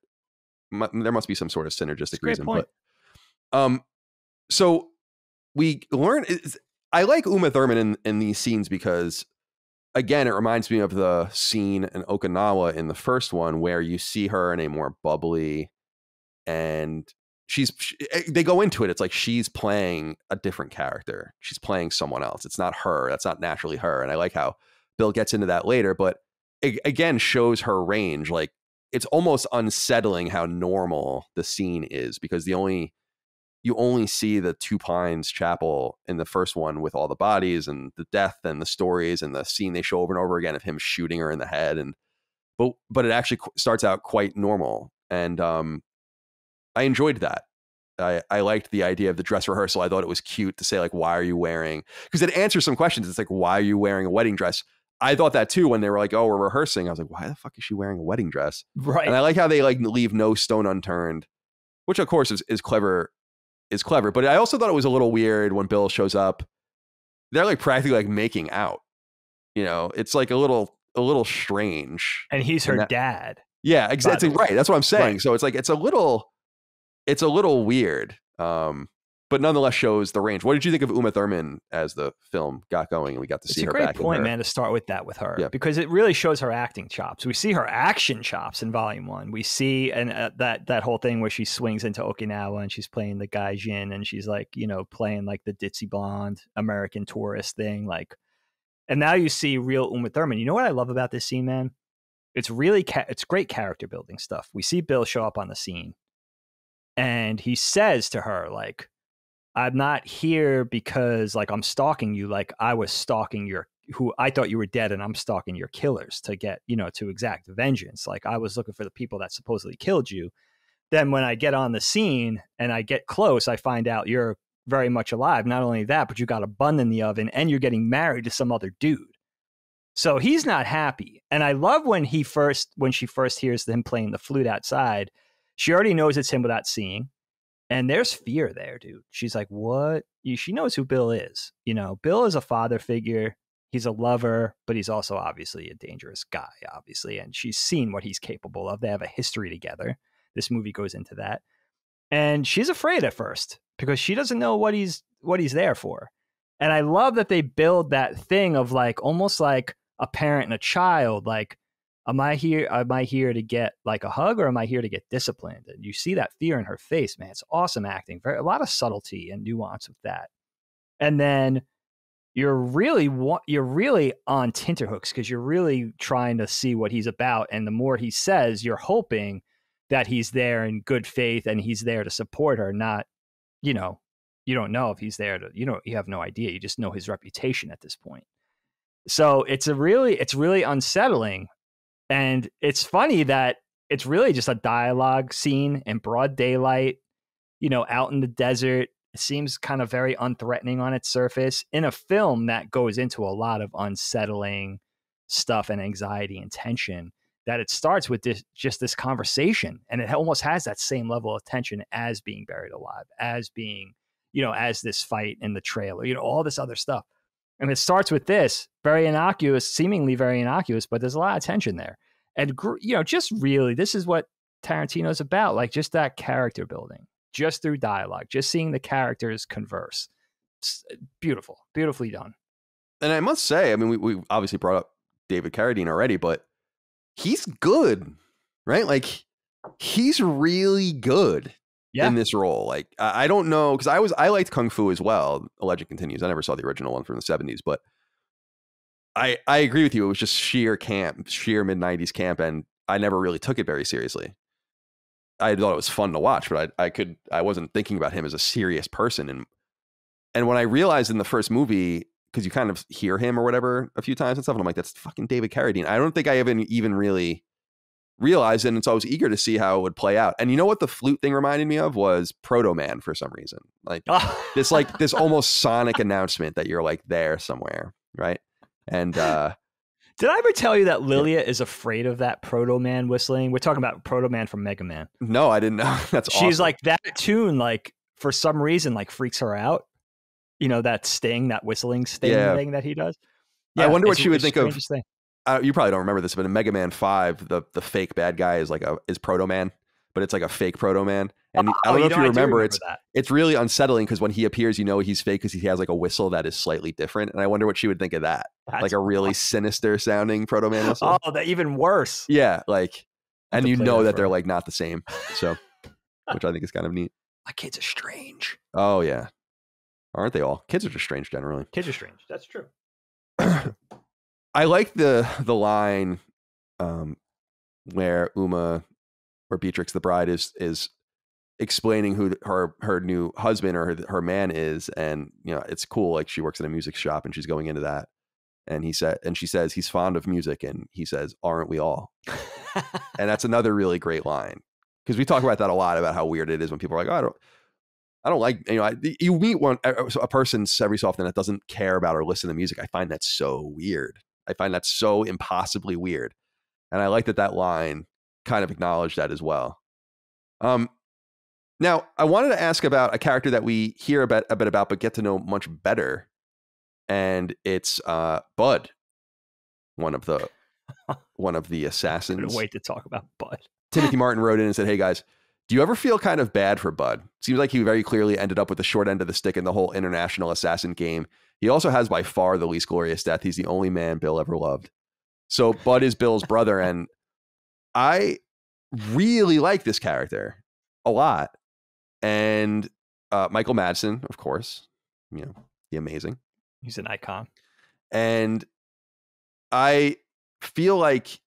there must be some sort of synergistic reason.
Point.
But so we learn. I like Uma Thurman in these scenes because, again, it reminds me of the scene in Okinawa in the first one where you see her in a more bubbly, and they go into it. It's like she's playing a different character. She's playing someone else. It's not her. That's not naturally her. And I like how Bill gets into that later, but it, again, shows her range. Like, it's almost unsettling how normal the scene is because you only see the Two Pines Chapel in the first one with all the bodies and the death and the stories and the scene they show over and over again of him shooting her in the head. And but it actually starts out quite normal. And I enjoyed that. I liked the idea of the dress rehearsal. I thought it was cute to say, like, why are you wearing, because it answers some questions. It's like, why are you wearing a wedding dress? I thought that too when they were like, oh, we're rehearsing. I was like, why the fuck is she wearing a wedding dress?
Right.
And I like how they like leave no stone unturned, which of course is clever. Is clever, but I also thought it was a little weird when Bill shows up. They're like practically like making out. You know, it's like a little strange.
And he's her dad.
Yeah, exactly. Right. That's what I'm saying.
Right.
So it's like it's a little weird, but nonetheless shows the range. What did you think of Uma Thurman as the film got going and we got to see her back? It's a great
point, man, to start with that with her, because it really shows her acting chops. We see her action chops in Volume 1. We see that whole thing where she swings into Okinawa and she's playing the gaijin and she's like, you know, playing like the ditzy blonde American tourist thing, like. And now you see real Uma Thurman. You know what I love about this scene, man? It's really it's great character building stuff. We see Bill show up on the scene, and he says to her, like, I'm not here because like I'm stalking you. Like I was stalking who I thought you were dead, and I'm stalking your killers to get, you know, to exact vengeance. Like I was looking for the people that supposedly killed you. Then when I get on the scene and I get close, I find out you're very much alive. Not only that, but you got a bun in the oven and you're getting married to some other dude. So he's not happy. And I love when she first hears him playing the flute outside, she already knows it's him without seeing. And there's fear there, dude. She's like, what? She knows who Bill is. You know, Bill is a father figure. He's a lover, but he's also obviously a dangerous guy, obviously. And she's seen what he's capable of. They have a history together. This movie goes into that. And she's afraid at first because she doesn't know what he's there for. And I love that they build that thing of like, almost like a parent and a child. Like, am I here to get like a hug, or am I here to get disciplined? And you see that fear in her face, man. It's awesome acting. A lot of subtlety and nuance with that. And then you're really on tenterhooks because you're really trying to see what he's about. And the more he says, you're hoping that he's there in good faith and he's there to support her. Not, you know, you don't know if he's there to, you know, you have no idea. You just know his reputation at this point. So it's really unsettling. And it's funny that it's really just a dialogue scene in broad daylight, you know, out in the desert. It seems kind of very unthreatening on its surface in a film that goes into a lot of unsettling stuff and anxiety and tension. that it starts with this conversation, and it almost has that same level of tension as being buried alive, as being, as this fight in the trailer, all this other stuff. And it starts with this very innocuous, seemingly very innocuous, but there's a lot of tension there. And, just really, this is what Tarantino's about, like just that character building, just through dialogue, just seeing the characters converse. It's beautiful, beautifully done.
And I must say, I mean, we obviously brought up David Carradine already, but he's good, right? Like, he's really good in this role. Like, I don't know, because I liked Kung Fu as well. A Legend Continues. I never saw the original one from the 70s, but I agree with you. It was just sheer mid-90s camp, and I never really took it very seriously. I thought it was fun to watch, but I wasn't thinking about him as a serious person. And when I realized in the first movie, because you kind of hear him or whatever a few times and stuff, and I'm like, that's fucking David Carradine. I don't think I even really realized it, and so I was eager to see how it would play out. And you know what the flute thing reminded me of was Proto Man for some reason. Like this almost sonic announcement that you're like there somewhere, right? And
did I ever tell you that Lilia is afraid of that Proto Man whistling? We're talking about Proto Man from Mega Man.
No, I didn't know. That's
She's
awesome.
like, that tune, like, for some reason, like, freaks her out. That sting, that whistling sting thing that he does.
Yeah, I wonder what she would think of.
Thing.
You probably don't remember this, but in Mega Man 5, the fake bad guy is Proto Man, but it's like a fake Proto Man. And I don't know if you remember it's really unsettling because when he appears, he's fake because he has like a whistle that is slightly different. And I wonder what she would think of that. That's like a really sinister sounding Proto Man whistle.
Oh, that even worse.
Yeah, like, and that they're like not the same. So, which I think is kind of neat.
My kids are strange.
Oh yeah. Aren't they all? Kids are just strange generally.
Kids are strange. That's true.
I like the line where Beatrix the bride is explaining who her new husband or her man is, and it's cool. Like, she works in a music shop and she's going into that, and she says he's fond of music, and he says, "Aren't we all?" And that's another really great line, because we talk about that a lot, about how weird it is when people are like, "Oh, I don't like," you meet a person every so often that doesn't care about or listen to music. I find that so weird. I find that so impossibly weird. And I like that line kind of acknowledged that as well. Now, I wanted to ask about a character that we hear a bit about, but get to know much better. And it's Bud, one of the assassins.
I couldn't wait to talk about Bud.
Timothy Martin wrote in and said, "Hey guys, do you ever feel kind of bad for Bud? Seems like he very clearly ended up with the short end of the stick in the whole international assassin game. He also has by far the least glorious death. He's the only man Bill ever loved." So Bud is Bill's brother, and I really like this character a lot. And Michael Madsen, of course, the amazing.
He's an icon.
And I feel like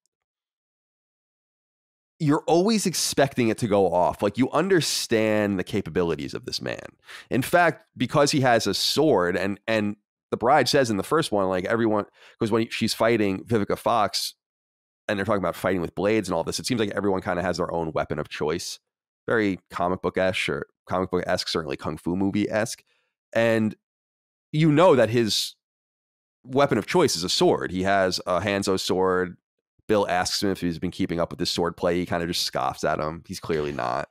you're always expecting it to go off. Like, you understand the capabilities of this man. In fact, because he has a sword, and the bride says in the first one, like, everyone, because when she's fighting Vivica Fox and they're talking about fighting with blades and all this, it seems like everyone kind of has their own weapon of choice. Very comic book-esque, certainly Kung Fu movie-esque. And that his weapon of choice is a sword. He has a Hanzo sword. Bill asks him if he's been keeping up with this swordplay. He kind of just scoffs at him. He's clearly not,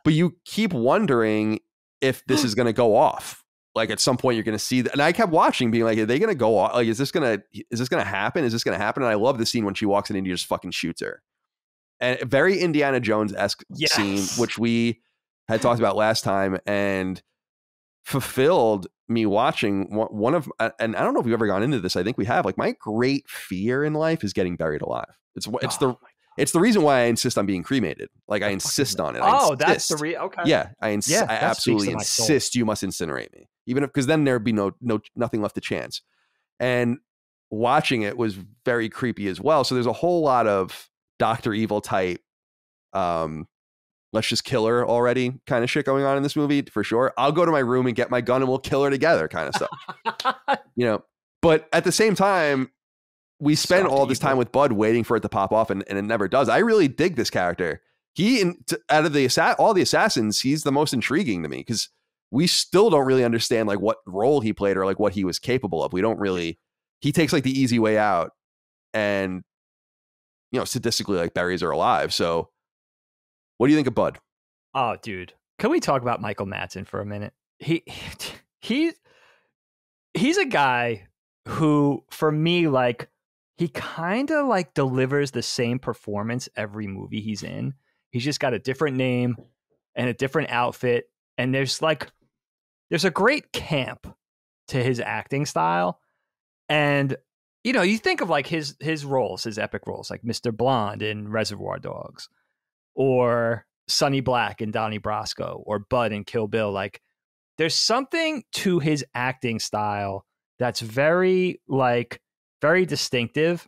but you keep wondering if this is going to go off. Like, at some point you're going to see that. And I kept watching, being like, are they going to go off? Like, is this going to happen? Is this going to happen? And I love the scene when she walks in and he just fucking shoots her. And a very Indiana Jones-esque scene, which we had talked about last time, and fulfilled me watching one of, and I don't know if we've ever gone into this. I think we have. Like, my great fear in life is getting buried alive. It's the reason why I insist on being cremated. Like, I insist on it.
That's the okay.
Yeah, I absolutely insist you must incinerate me, even because then there'd be nothing left to chance. And watching it was very creepy as well. So there's a whole lot of Dr. Evil type, let's just kill her already kind of shit going on in this movie, for sure. I'll go to my room and get my gun and we'll kill her together kind of stuff. But at the same time, we spend all this time with Bud waiting for it to pop off, and it never does. I really dig this character. Out of all the assassins, he's the most intriguing to me, because we still don't really understand like what role he played or like what he was capable of. We don't really. He takes like the easy way out, and statistically, like berries are alive. So what do you think of Bud?
Oh, dude. Can we talk about Michael Madsen for a minute? He's a guy who, for me, like, he kind of like delivers the same performance every movie he's in. He's just got a different name and a different outfit. And there's a great camp to his acting style. And, you think of like his roles, his epic roles, like Mr. Blonde in Reservoir Dogs, or Sonny Black in Donnie Brasco, or Bud in Kill Bill. Like, there's something to his acting style that's very distinctive.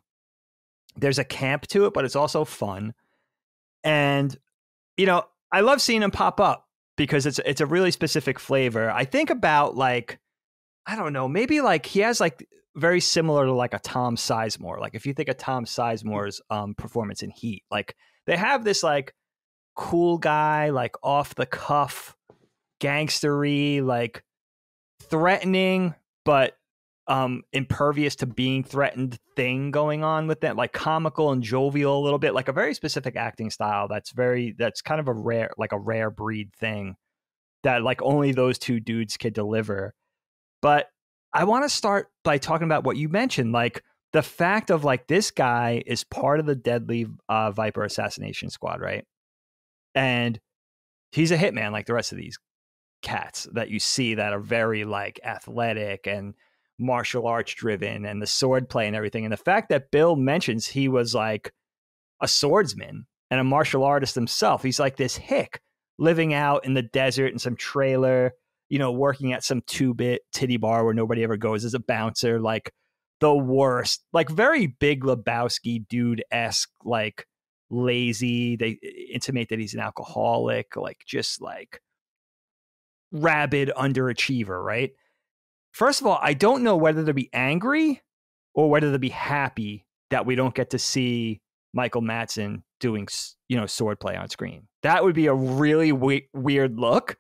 There's a camp to it, but it's also fun. And, I love seeing him pop up because it's a really specific flavor. I think about, like, I don't know, maybe like he has like very similar to like a Tom Sizemore. Like, if you think of Tom Sizemore's performance in Heat, like, they have this like cool guy, like off the cuff, gangstery, like threatening, but impervious to being threatened thing going on with them, like comical and jovial a little bit, like a very specific acting style that's kind of a rare breed thing that like only those two dudes could deliver. But I want to start by talking about what you mentioned, like the fact of like this guy is part of the deadly Viper assassination squad, right? And he's a hitman like the rest of these cats that you see that are very like athletic and martial arts driven and the swordplay and everything. And the fact that Bill mentions he was like a swordsman and a martial artist himself, he's like this hick living out in the desert in some trailer, working at some 2-bit titty bar where nobody ever goes as a bouncer, like the worst, like very Big Lebowski dude-esque, like lazy. They intimate that he's an alcoholic, like just like rabid underachiever, right? First of all, I don't know whether to be angry or whether to be happy that we don't get to see Michael Madsen doing, swordplay on screen. That would be a really weird look,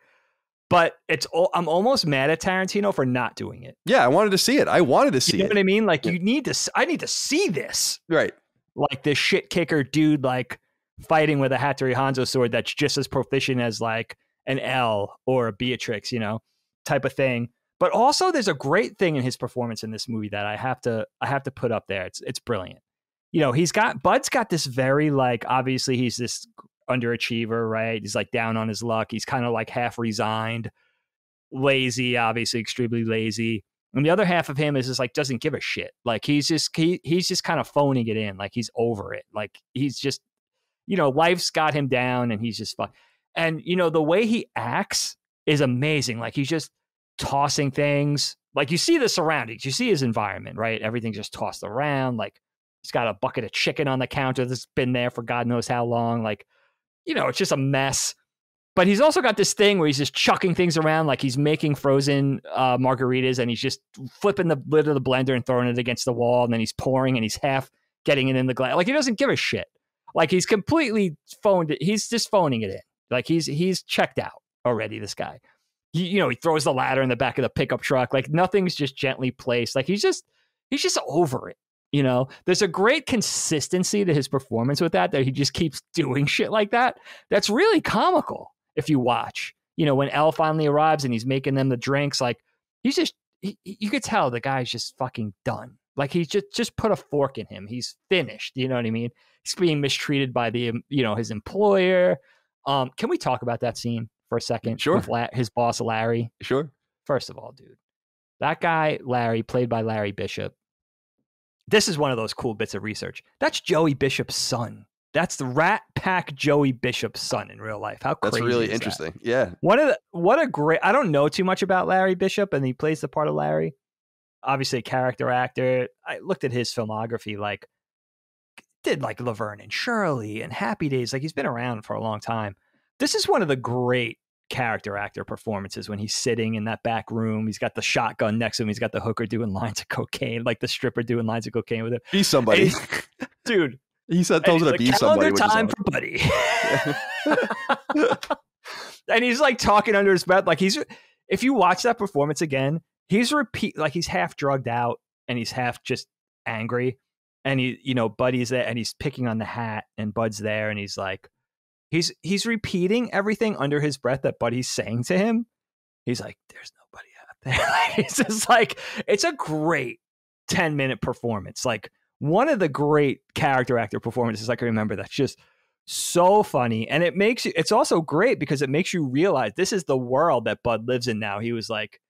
but I'm almost mad at Tarantino for not doing it.
Yeah, I wanted to see it. I wanted to see it.
You know what I mean? Like, I need to see this.
Right.
Like this shit kicker dude, like fighting with a Hattori Hanzo sword that's just as proficient as like an L or a Beatrix, type of thing. But also there's a great thing in his performance in this movie that I have to put up there. It's brilliant. Bud's got this very like, obviously he's this underachiever, right? He's like down on his luck. He's kind of like half resigned, lazy, obviously extremely lazy. And the other half of him is just like, doesn't give a shit. Like he's just kind of phoning it in. Like he's over it. Like he's just, life's got him down and he's just fun. And, the way he acts is amazing. Like he's just tossing things. Like you see the surroundings, you see his environment, right? Everything's just tossed around. Like he's got a bucket of chicken on the counter that's been there for God knows how long. Like, it's just a mess. But he's also got this thing where he's just chucking things around, like he's making frozen margaritas and he's just flipping the lid of the blender and throwing it against the wall. And then he's pouring and he's half getting it in the glass. Like he doesn't give a shit. Like he's completely he's just phoning it in. Like he's checked out already, this guy. He throws the ladder in the back of the pickup truck. Like nothing's just gently placed. Like he's just over it. There's a great consistency to his performance with that he just keeps doing shit like that. That's really comical if you watch. When Elle finally arrives and he's making them the drinks, like he's just, you could tell the guy's just fucking done. Like he's just put a fork in him. He's finished. You know what I mean? He's being mistreated by his employer. Can we talk about that scene for a second?
Sure.
With his boss, Larry.
Sure.
First of all, dude, that guy, Larry, played by Larry Bishop. This is one of those cool bits of research. That's Joey Bishop's son. That's the Rat Pack Joey Bishop's son in real life. How crazy! That's
really
is
interesting.
That?
Yeah.
What a great. I don't know too much about Larry Bishop, and he plays the part of Larry. Obviously, a character actor. I looked at his filmography. Like, did like Laverne and Shirley and Happy Days. Like, he's been around for a long time. This is one of the great character actor performances when he's sitting in that back room. He's got the shotgun next to him. He's got the hooker doing lines of cocaine, like the stripper doing lines of cocaine with him.
Be somebody,
dude.
He said, "Tells her to be somebody."
Time for Buddy. And he's like talking under his breath, like if you watch that performance again, he's half drugged out and he's half just angry. and Buddy's there and he's picking on the hat and Bud's there and he's like, he's repeating everything under his breath that Buddy's saying to him. He's like, there's nobody out there. It's just like, it's a great 10-minute performance. Like one of the great character actor performances I can remember that's just so funny. And it's also great because it makes you realize this is the world that Bud lives in now. He was like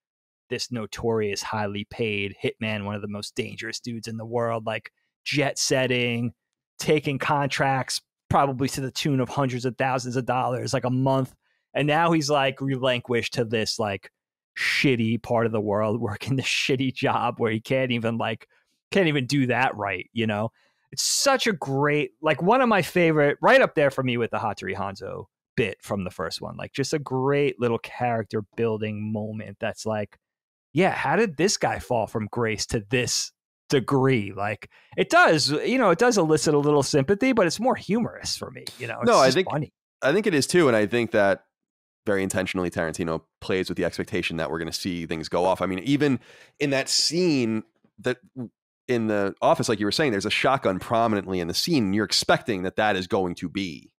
this notorious, highly paid hitman, one of the most dangerous dudes in the world, like jet setting, taking contracts probably to the tune of hundreds of thousands of dollars like a month. And now he's like relinquished to this like shitty part of the world, working this shitty job where he can't even do that right. It's such a great, like one of my favorite, right up there for me with the Hattori Hanzo bit from the first one. Like just a great little character building moment that's like, yeah, how did this guy fall from grace to this degree? Like it does elicit a little sympathy, but it's more humorous for me. It's funny.
I think it is too. And I think that very intentionally Tarantino plays with the expectation that we're going to see things go off. I mean, even in that scene that in the office, like you were saying, there's a shotgun prominently in the scene. And you're expecting that is going to be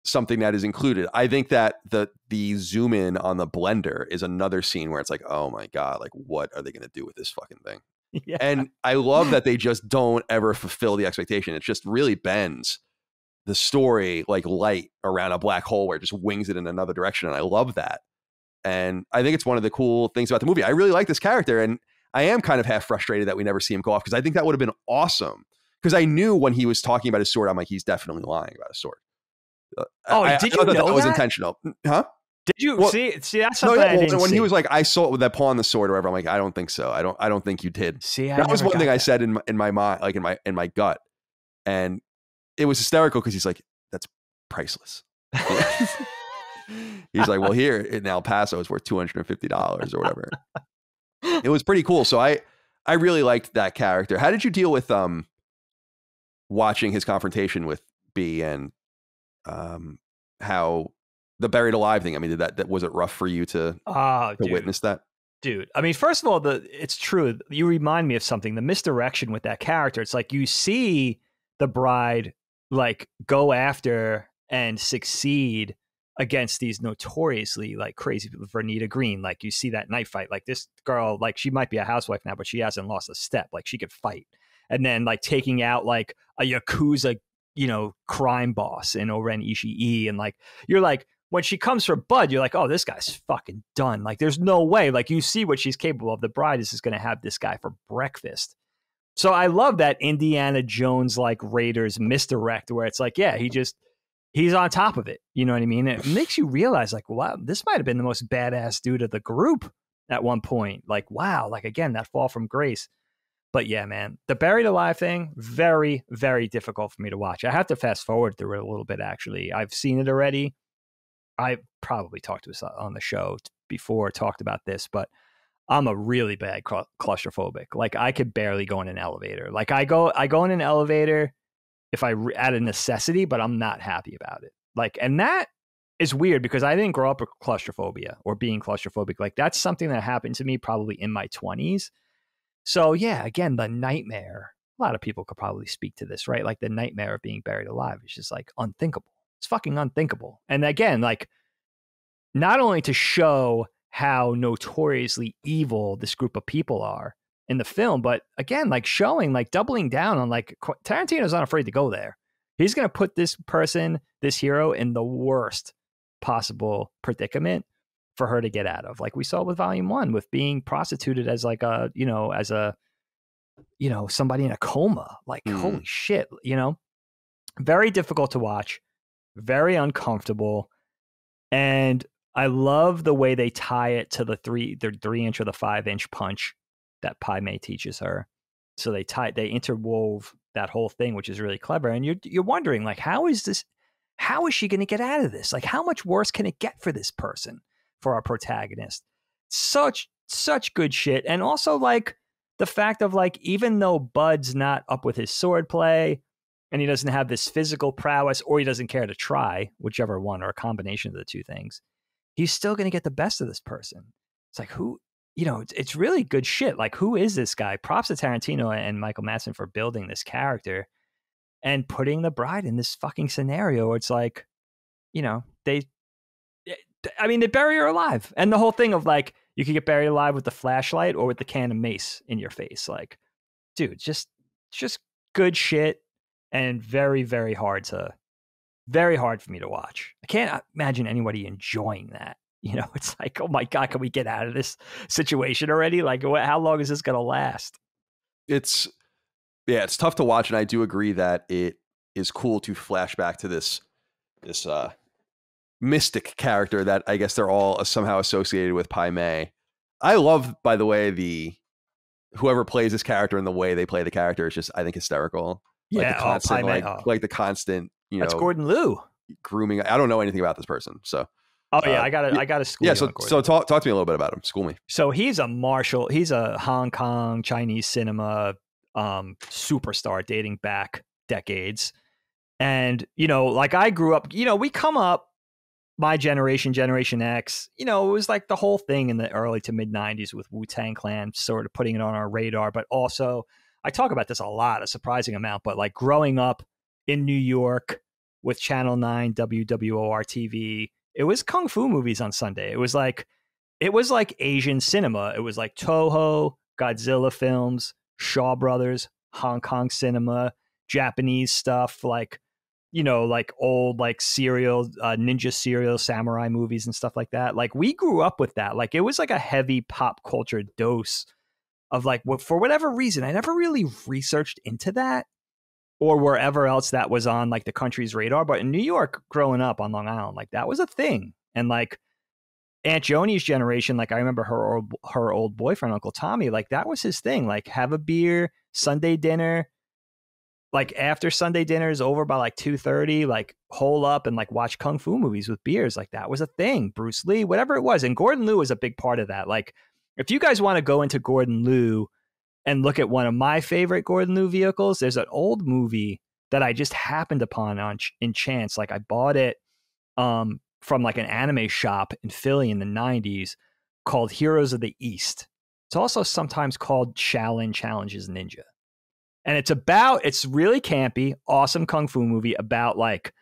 something that is included. I think that the zoom in on the blender is another scene where it's like, oh my God, like what are they going to do with this fucking thing? Yeah. And I love that they just don't ever fulfill the expectation. It just really bends the story like light around a black hole where it just wings it in another direction. And I love that. And I think it's one of the cool things about the movie. I really like this character. And I am kind of half frustrated that we never see him go off because I think that would have been awesome. Because I knew when he was talking about his sword, I'm like, he's definitely lying about his sword.
Did you know
that was intentional? Huh?
Did you see? That's something I didn't
when
see.
He was like, I saw it with that paw on the sword or whatever. I'm like, I don't think so. I don't think you did.
See,
that was one thing I said in my mind, like in my gut, and it was hysterical because he's like, that's priceless. He's like, well, here in El Paso it's worth $250 or whatever. It was pretty cool. So I really liked that character. How did you deal with watching his confrontation with B and how the buried alive thing? I mean, did that was it rough for you to witness that?
Dude, I mean, first of all, it's true. You remind me of something. The misdirection with that character. It's like you see the bride like go after and succeed against these notoriously like crazy people. Vernita Green, like you see that knife fight. Like this girl, like she might be a housewife now, but she hasn't lost a step. Like she could fight. And then like taking out like a Yakuza, crime boss in Oren Ishii. And like, you're like, when she comes for Bud, you're like, oh, this guy's fucking done. Like, there's no way. Like, you see what she's capable of. The bride is just going to have this guy for breakfast. So I love that Indiana Jones, like Raiders misdirect where it's like, yeah, he's on top of it. You know what I mean? It makes you realize like, wow, this might have been the most badass dude of the group at one point. Like, wow. Like, again, that fall from grace. But yeah, man, the buried alive thing, very, very difficult for me to watch. I have to fast forward through it a little bit, actually. I've seen it already. I probably talked to us on the show before, talked about this, but I'm a really bad claustrophobic. Like I could barely go in an elevator. Like I go in an elevator if out of necessity, but I'm not happy about it. Like, and that is weird because I didn't grow up with claustrophobia or being claustrophobic. Like that's something that happened to me probably in my 20s. So yeah, again, the nightmare, a lot of people could probably speak to this, right? Like the nightmare of being buried alive is just like unthinkable. It's fucking unthinkable. And again, like not only to show how notoriously evil this group of people are in the film, but again, like showing, like doubling down on like Tarantino's not afraid to go there. He's going to put this person, this hero in the worst possible predicament for her to get out of. Like we saw with Volume 1 with being prostituted as like a, somebody in a coma, like, holy shit, very difficult to watch. Very uncomfortable. And I love the way they tie it to the 3-inch or the 5-inch punch that Pai Mei teaches her. So they interwove that whole thing, which is really clever. And you're wondering, like, how is she going to get out of this? Like, how much worse can it get for this person, for our protagonist? Such good shit. And also like the fact of like, even though Bud's not up with his swordplay, and he doesn't have this physical prowess, or he doesn't care to try, whichever one, or a combination of the two things, he's still going to get the best of this person. It's like, who you know, it's really good shit. Like, who is this guy? Props to Tarantino and Michael Madsen for building this character and putting the bride in this fucking scenario where it's like, you know, they bury her alive. And the whole thing of like, you could get buried alive with the flashlight or with the can of mace in your face. Like, dude, just good shit, and very, very hard for me to watch. I can't imagine anybody enjoying that. You know, it's like, oh my God, can we get out of this situation already? Like, how long is this going to last?
It's tough to watch. And I do agree that it is cool to flash back to this mystic character that I guess they're all somehow associated with Pai Mei. I love, by the way, whoever plays this character and the way they play the character is just, I think, hysterical.
Yeah,
like the constant, like the constant,
that's Gordon Liu
grooming. I don't know anything about this person, so.
Oh yeah, I got to school.
Yeah, so talk to me a little bit about him. School me.
So he's a Hong Kong Chinese cinema superstar dating back decades. And, you know, like I grew up, you know, we come up, my generation, Generation X, you know, it was like the whole thing in the early to mid 90s with Wu-Tang Clan sort of putting it on our radar. But also, I talk about this a lot, a surprising amount, but like growing up in New York with Channel 9, WWOR TV, it was kung fu movies on Sunday. It was like Asian cinema. It was like Toho, Godzilla films, Shaw Brothers, Hong Kong cinema, Japanese stuff, like, you know, like old, like serial, ninja serial samurai movies and stuff like that. Like we grew up with that. Like it was like a heavy pop culture dose of like, for whatever reason, I never really researched into that or wherever else that was on like the country's radar. But in New York, growing up on Long Island, like that was a thing. And like Aunt Joni's generation, like I remember her old boyfriend, Uncle Tommy, like that was his thing. Like have a beer, Sunday dinner. Like after Sunday dinner is over by like 2:30, like hole up and like watch kung fu movies with beers. Like that was a thing. Bruce Lee, whatever it was. And Gordon Liu was a big part of that. Like if you guys want to go into Gordon Liu and look at one of my favorite Gordon Liu vehicles, there's an old movie that I just happened upon in chance. Like I bought it from like an anime shop in Philly in the 90s called Heroes of the East. It's also sometimes called Shaolin Challenges Ninja. And it's really campy, awesome kung fu movie about like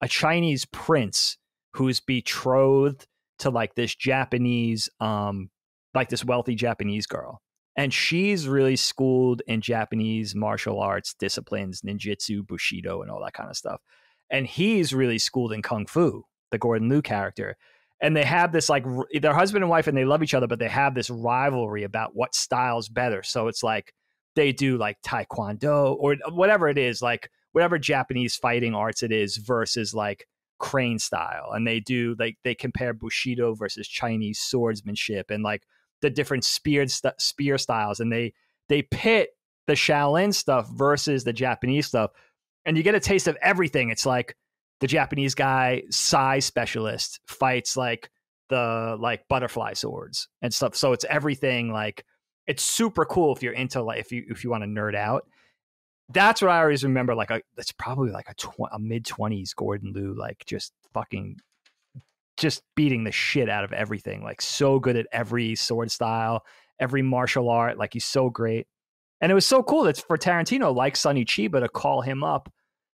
a Chinese prince who's betrothed to like this Japanese, like this wealthy Japanese girl. And she's really schooled in Japanese martial arts disciplines, ninjutsu, bushido, and all that kind of stuff. And he's really schooled in kung fu, the Gordon Liu character. And they have this like, they're husband and wife and they love each other, but they have this rivalry about what style's better. So it's like, they do like Taekwondo or whatever it is, like whatever Japanese fighting arts it is versus like crane style. And they do like, they compare Bushido versus Chinese swordsmanship and like the different spear styles. And they pit the Shaolin stuff versus the Japanese stuff. And you get a taste of everything. It's like the Japanese guy, Sai specialist, fights like the like butterfly swords and stuff. So it's everything like, it's super cool if you're into like if you want to nerd out. That's what I always remember. Like that's probably like a mid-20s Gordon Liu, like just beating the shit out of everything. Like so good at every sword style, every martial art. Like he's so great, and it was so cool that for Tarantino, like Sonny Chiba, to call him up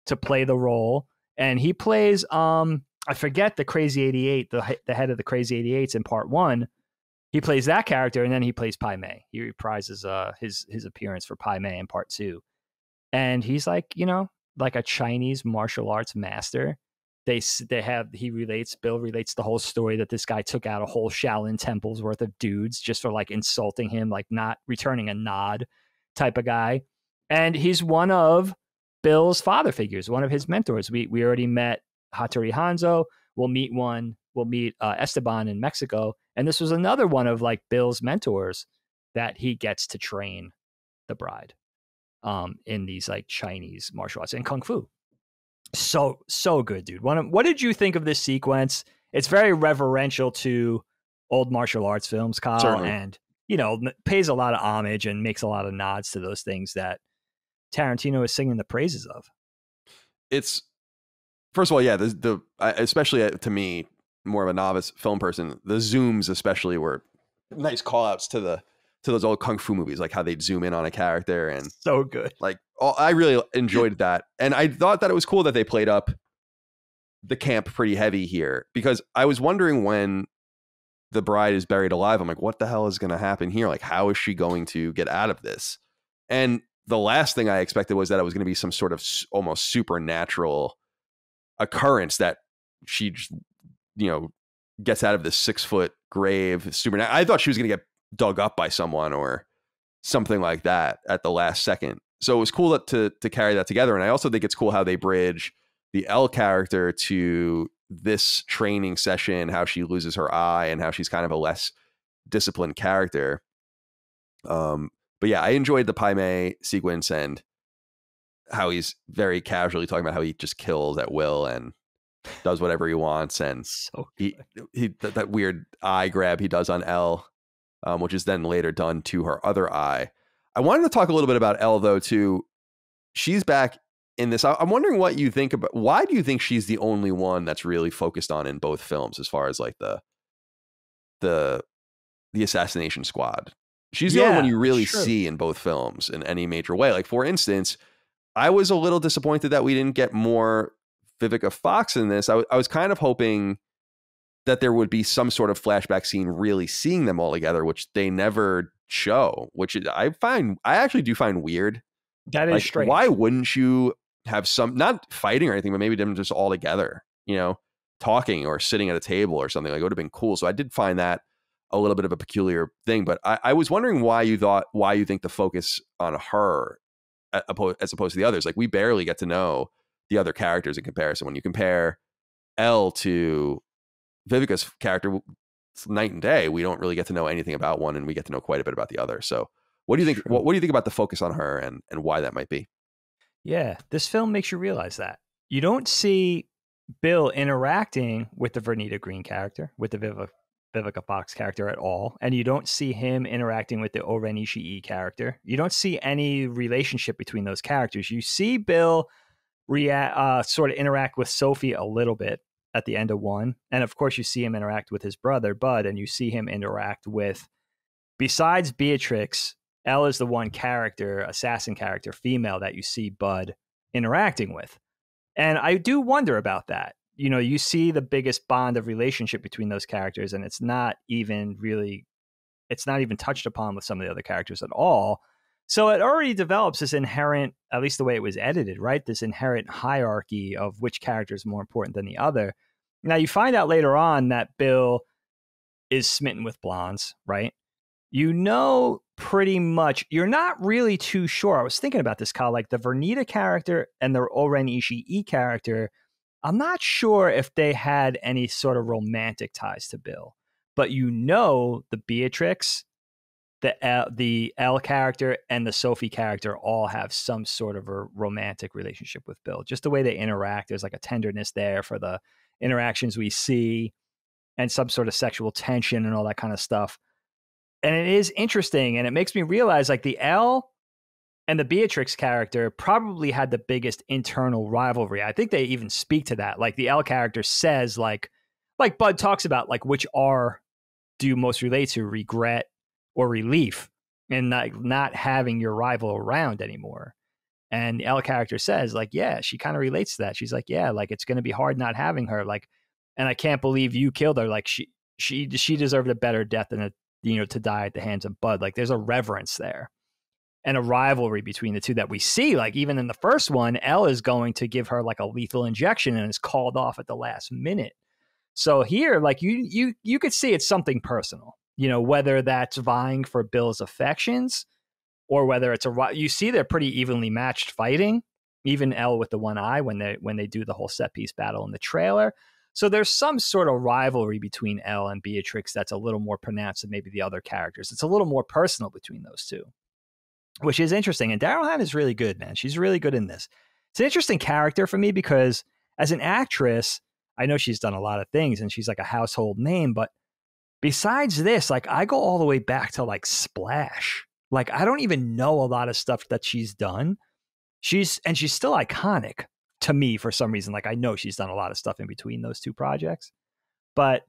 to play the role, and he plays I forget the Crazy 88, the head of the Crazy 88s in part 1. He plays that character, and then he plays Pai Mei. He reprises his appearance for Pai Mei in part 2. And he's like, you know, like a Chinese martial arts master. Bill relates the whole story that this guy took out a whole Shaolin temple's worth of dudes just for like insulting him, like not returning a nod type of guy. And he's one of Bill's father figures, one of his mentors. We already met Hattori Hanzo. We'll meet Esteban in Mexico. And this was another one of like Bill's mentors that he gets to train the bride in these like Chinese martial arts and kung fu. So good, dude. What did you think of this sequence? It's very reverential to old martial arts films, Kyle,
Certainly.
And you know, pays a lot of homage and makes a lot of nods to those things that Tarantino is singing the praises of.
It's first of all, yeah, especially to me, more of a novice film person, the zooms especially were nice call outs to those old kung fu movies, like how they'd zoom in on a character, and
So good.
like I really enjoyed that. And I thought that it was cool that they played up the camp pretty heavy here, because I was wondering when the bride is buried alive, I'm like, what the hell is going to happen here? Like, how is she going to get out of this? And the last thing I expected was that it was going to be some sort of almost supernatural occurrence that she just, gets out of this 6-foot grave. I thought she was going to get dug up by someone or something like that at the last second. So it was cool to carry that together. And I also think it's cool how they bridge the Elle character to this training session, how she loses her eye and how she's kind of a less disciplined character. But yeah, I enjoyed the Pai Mei sequence and how he's very casually talking about how he just kills at will and does whatever he wants. And
So
he that weird eye grab he does on Elle, which is then later done to her other eye. I wanted to talk a little bit about Elle though too. She's back in this. I'm wondering what you think about, why do you think she's the only one that's really focused on in both films as far as like the assassination squad? She's the only one you really see in both films in any major way. Like, for instance, I was a little disappointed that we didn't get more Vivica Fox in this. I was kind of hoping that there would be some sort of flashback scene really seeing them all together, which they never show, which I actually do find weird.
That is strange.
Why wouldn't you have some, not fighting or anything, but maybe them just all together, talking or sitting at a table or something? Like, it would have been cool. So I did find that a little bit of a peculiar thing, but I was wondering why you think the focus on her as opposed to the others. Like, we barely get to know the other characters in comparison. When you compare Elle to Vivica's character, it's night and day. We don't really get to know anything about one, and we get to know quite a bit about the other. So what do you think? What do you think about the focus on her and why that might be?
Yeah, this film makes you realize that you don't see Bill interacting with the Vernita Green character, with the Vivica Fox character at all, and you don't see him interacting with the O-Ren Ishii character. You don't see any relationship between those characters. You see Bill sort of interact with Sophie a little bit at the end of one, and of course you see him interact with his brother Bud, and you see him interact with, besides Beatrix, Elle is the one character, assassin character, female, that you see Bud interacting with. And I do wonder about that. You see the biggest bond of relationship between those characters, and it's not even touched upon with some of the other characters at all. So it already develops this inherent, at least the way it was edited, right? This inherent hierarchy of which character is more important than the other. Now, you find out later on that Bill is smitten with blondes, right? Pretty much, you're not really too sure. I was thinking about this, Kyle, like the Vernita character and the O-Ren Ishii character, I'm not sure if they had any sort of romantic ties to Bill, but the Beatrix, the Elle character, and the Sophie character all have some sort of a romantic relationship with Bill. Just the way they interact, there's like a tenderness there for the interactions we see, and some sort of sexual tension and all that kind of stuff. And it is interesting, and it makes me realize like the Elle and the Beatrix character probably had the biggest internal rivalry. I think they even speak to that. Like the Elle character says, like Bud talks about, like, which R do you most relate to, regret or relief, and not having your rival around anymore. And the Elle character says, like, yeah, she kind of relates to that. She's like, yeah, like it's going to be hard not having her. Like, and I can't believe you killed her. Like she deserved a better death than to die at the hands of Bud. Like, there's a reverence there and a rivalry between the two that we see. Like, even in the first one, Elle is going to give her like a lethal injection and is called off at the last minute. So here, like you could see it's something personal, whether that's vying for Bill's affections or whether it's you see they're pretty evenly matched fighting, even Elle with the one eye when they do the whole set piece battle in the trailer. So there's some sort of rivalry between Elle and Beatrix that's a little more pronounced than maybe the other characters. It's a little more personal between those two, which is interesting. And Daryl Hannah is really good, man. She's really good in this. It's an interesting character for me because as an actress, I know she's done a lot of things and she's like a household name, but besides this, like I go all the way back to like Splash. Like I don't even know a lot of stuff that she's done. She's still iconic to me for some reason. Like I know she's done a lot of stuff in between those two projects, but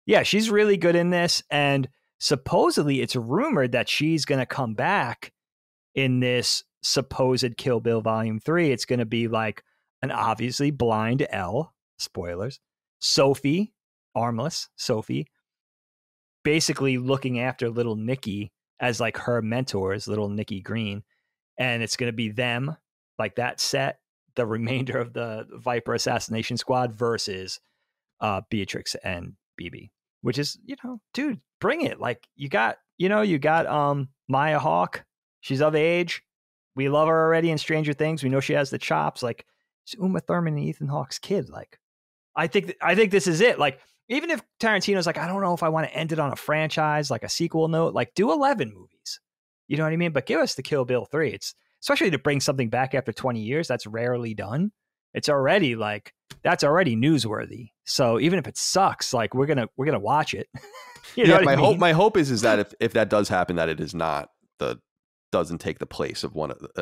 yeah, she's really good in this. And supposedly it's rumored that she's going to come back in this supposed Kill Bill Volume 3. It's going to be like an obviously blind Elle, spoilers, Sophie, armless Sophie, basically looking after little Nikki as like her mentors, little Nikki Green. And it's going to be them, like that set, the remainder of the Viper Assassination Squad versus Beatrix and BB, which is, dude, bring it. Like you got Maya Hawke. She's of age. We love her already in Stranger Things. We know she has the chops. Like it's Uma Thurman and Ethan Hawke's kid. Like I think this is it. Like even if Tarantino's like, I don't know if I want to end it on a franchise, like a sequel note, like do 11 movies. You know what I mean? But give us the Kill Bill 3. It's especially to bring something back after 20 years. That's rarely done. It's already like, that's already newsworthy. So even if it sucks, like we're going to watch it.
My hope is that if that does happen, that it is not doesn't take the place of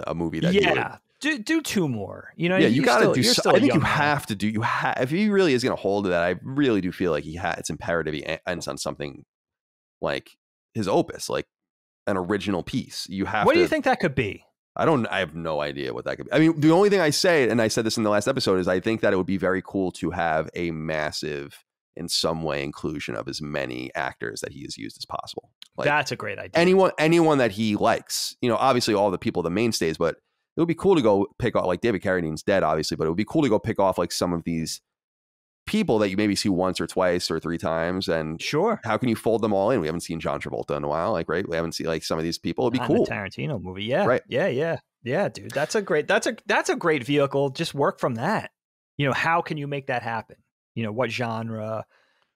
a movie that
do two more. You know,
you got to do. I think you have to do. If he really is going to hold to that, I really do feel like it's imperative he ends on something like his opus, like an original piece. You have.
What do you think that could be?
I have no idea what that could be. I mean, the only thing I say, and I said this in the last episode, is I think that it would be very cool to have a massive, in some way, inclusion of as many actors that he has used as possible. Like,
that's a great idea.
Anyone that he likes, obviously all the people, the mainstays, but it would be cool to go pick off, like David Carradine's dead, obviously, but it would be cool to go pick off like some of these people that you maybe see once or twice or three times. And
sure,
how can you fold them all in? We haven't seen John Travolta in a while, like, right? We haven't seen like some of these people. It'd be cool.
Tarantino movie, yeah,
right,
yeah, dude. That's a great vehicle. Just work from that. How can you make that happen? What genre?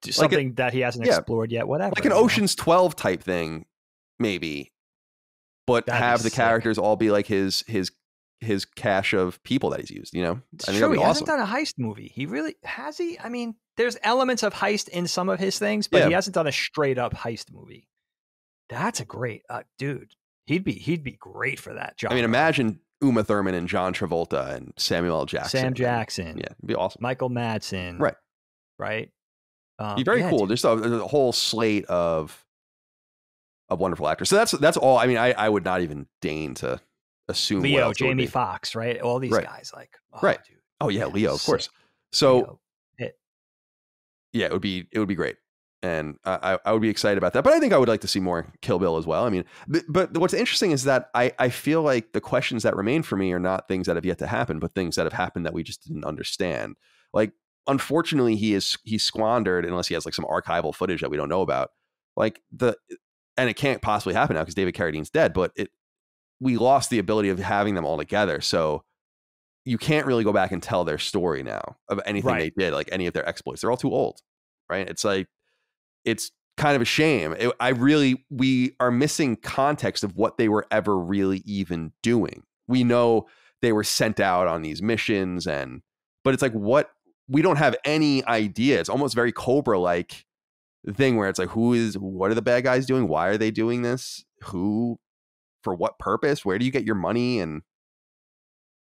Something that he hasn't explored yet. Whatever,
like an Ocean's 12 type thing, maybe. But have the characters all be like his cache of people that he's used.
It's true. He hasn't done a heist movie. He really has. I mean, there's elements of heist in some of his things, but he hasn't done a straight up heist movie. That's a great dude. He'd be great for that job.
I mean, imagine Uma Thurman and John Travolta and Samuel L. Jackson.
Sam Jackson.
Yeah, it'd be awesome.
Michael Madsen. Right.
Be very cool. Dude. Just a whole slate of wonderful actors. So that's all. I mean, I would not even deign to assume
Leo, Jamie Foxx, right? All these guys, like,
right? Dude, oh yeah, Leo, of course. So yeah, it would be great, and I would be excited about that. But I think I would like to see more Kill Bill as well. I mean, but what's interesting is that I feel like the questions that remain for me are not things that have yet to happen, but things that have happened that we just didn't understand. Like, unfortunately, he's squandered, unless he has like some archival footage that we don't know about, like and it can't possibly happen now because David Carradine's dead, but we lost the ability of having them all together. So you can't really go back and tell their story now of anything they did, like any of their exploits. They're all too old, right? It's like, it's kind of a shame. We are missing context of what they were ever really even doing. We know they were sent out on these missions, but it's like, we don't have any idea. It's almost very Cobra-like thing where it's like, what are the bad guys doing? Why are they doing this? Who, for what purpose? Where do you get your money and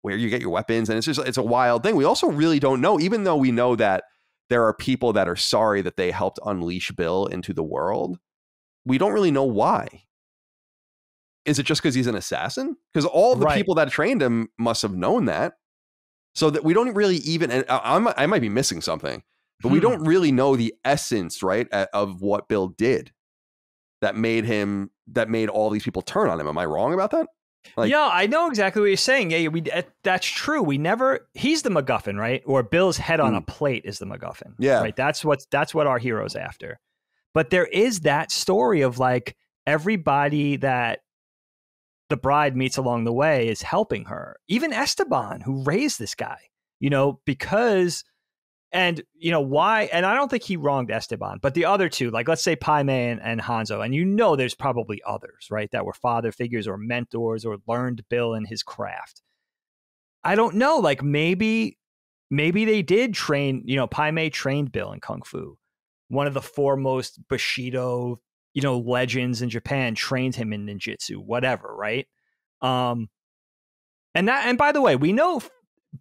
where you get your weapons? And it's a wild thing. We also really don't know, even though we know that there are people that are sorry that they helped unleash Bill into the world. We don't really know why. Is it just because he's an assassin? Because all the people that trained him must have known that. So that we don't really even, and I might be missing something, but we don't really know the essence, right, of what Bill did that made all these people turn on him. Am I wrong about that? Like,
yeah, I know exactly what you're saying. Yeah, that's true. He's the MacGuffin, right? Or Bill's head on a plate is the MacGuffin.
Yeah.
Right. That's what our hero's after. But there is that story of like everybody that the bride meets along the way is helping her. Even Esteban, who raised this guy, because, and why, and I don't think he wronged Esteban, but the other two, like let's say Pai Mei and Hanzo, and there's probably others, right, that were father figures or mentors or learned Bill in his craft. I don't know, like maybe they did train, Pai Mei trained Bill in Kung Fu. One of the foremost Bushido legends in Japan trained him in ninjutsu, whatever, right? And by the way, we know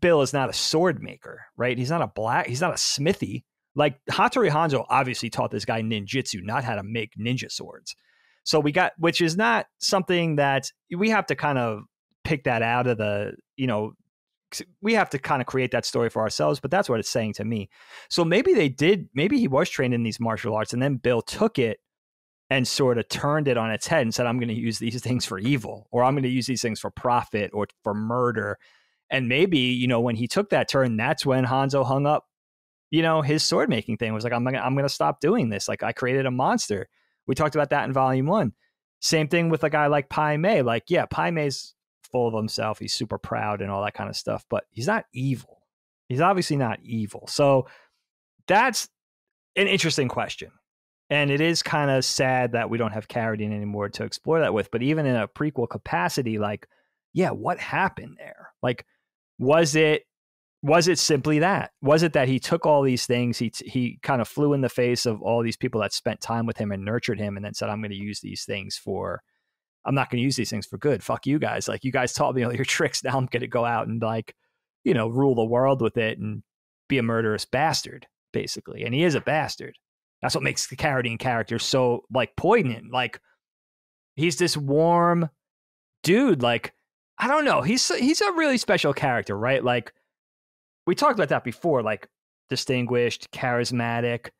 Bill is not a sword maker, right? He's not a smithy. Like Hattori Hanzo obviously taught this guy ninjutsu, not how to make ninja swords. So we got, which is not something that we have to kind of pick that out of the, we have to kind of create that story for ourselves, but that's what it's saying to me. So maybe maybe he was trained in these martial arts and then Bill took it and sort of turned it on its head and said, I'm going to use these things for evil, or I'm going to use these things for profit or for murder. And maybe, when he took that turn, that's when Hanzo hung up, his sword making thing. Was like, I'm going to stop doing this. Like, I created a monster. We talked about that in volume 1. Same thing with a guy like Pai Mei. Like, yeah, Pai Mei's full of himself. He's super proud and all that kind of stuff, but he's not evil. He's obviously not evil. So that's an interesting question. And it is kind of sad that we don't have Carradine anymore to explore that with. But even in a prequel capacity, like, yeah, what happened there? Like, was it simply that? Was it that he took all these things, he kind of flew in the face of all these people that spent time with him and nurtured him, and then said, I'm not going to use these things for good. Fuck you guys. Like, you guys taught me all your tricks. Now I'm going to go out and, like, rule the world with it and be a murderous bastard, basically. And he is a bastard. That's what makes the Carradine character so, like, poignant. Like, he's this warm dude. Like, I don't know. He's a really special character, right? Like, we talked about that before, like, distinguished, charismatic.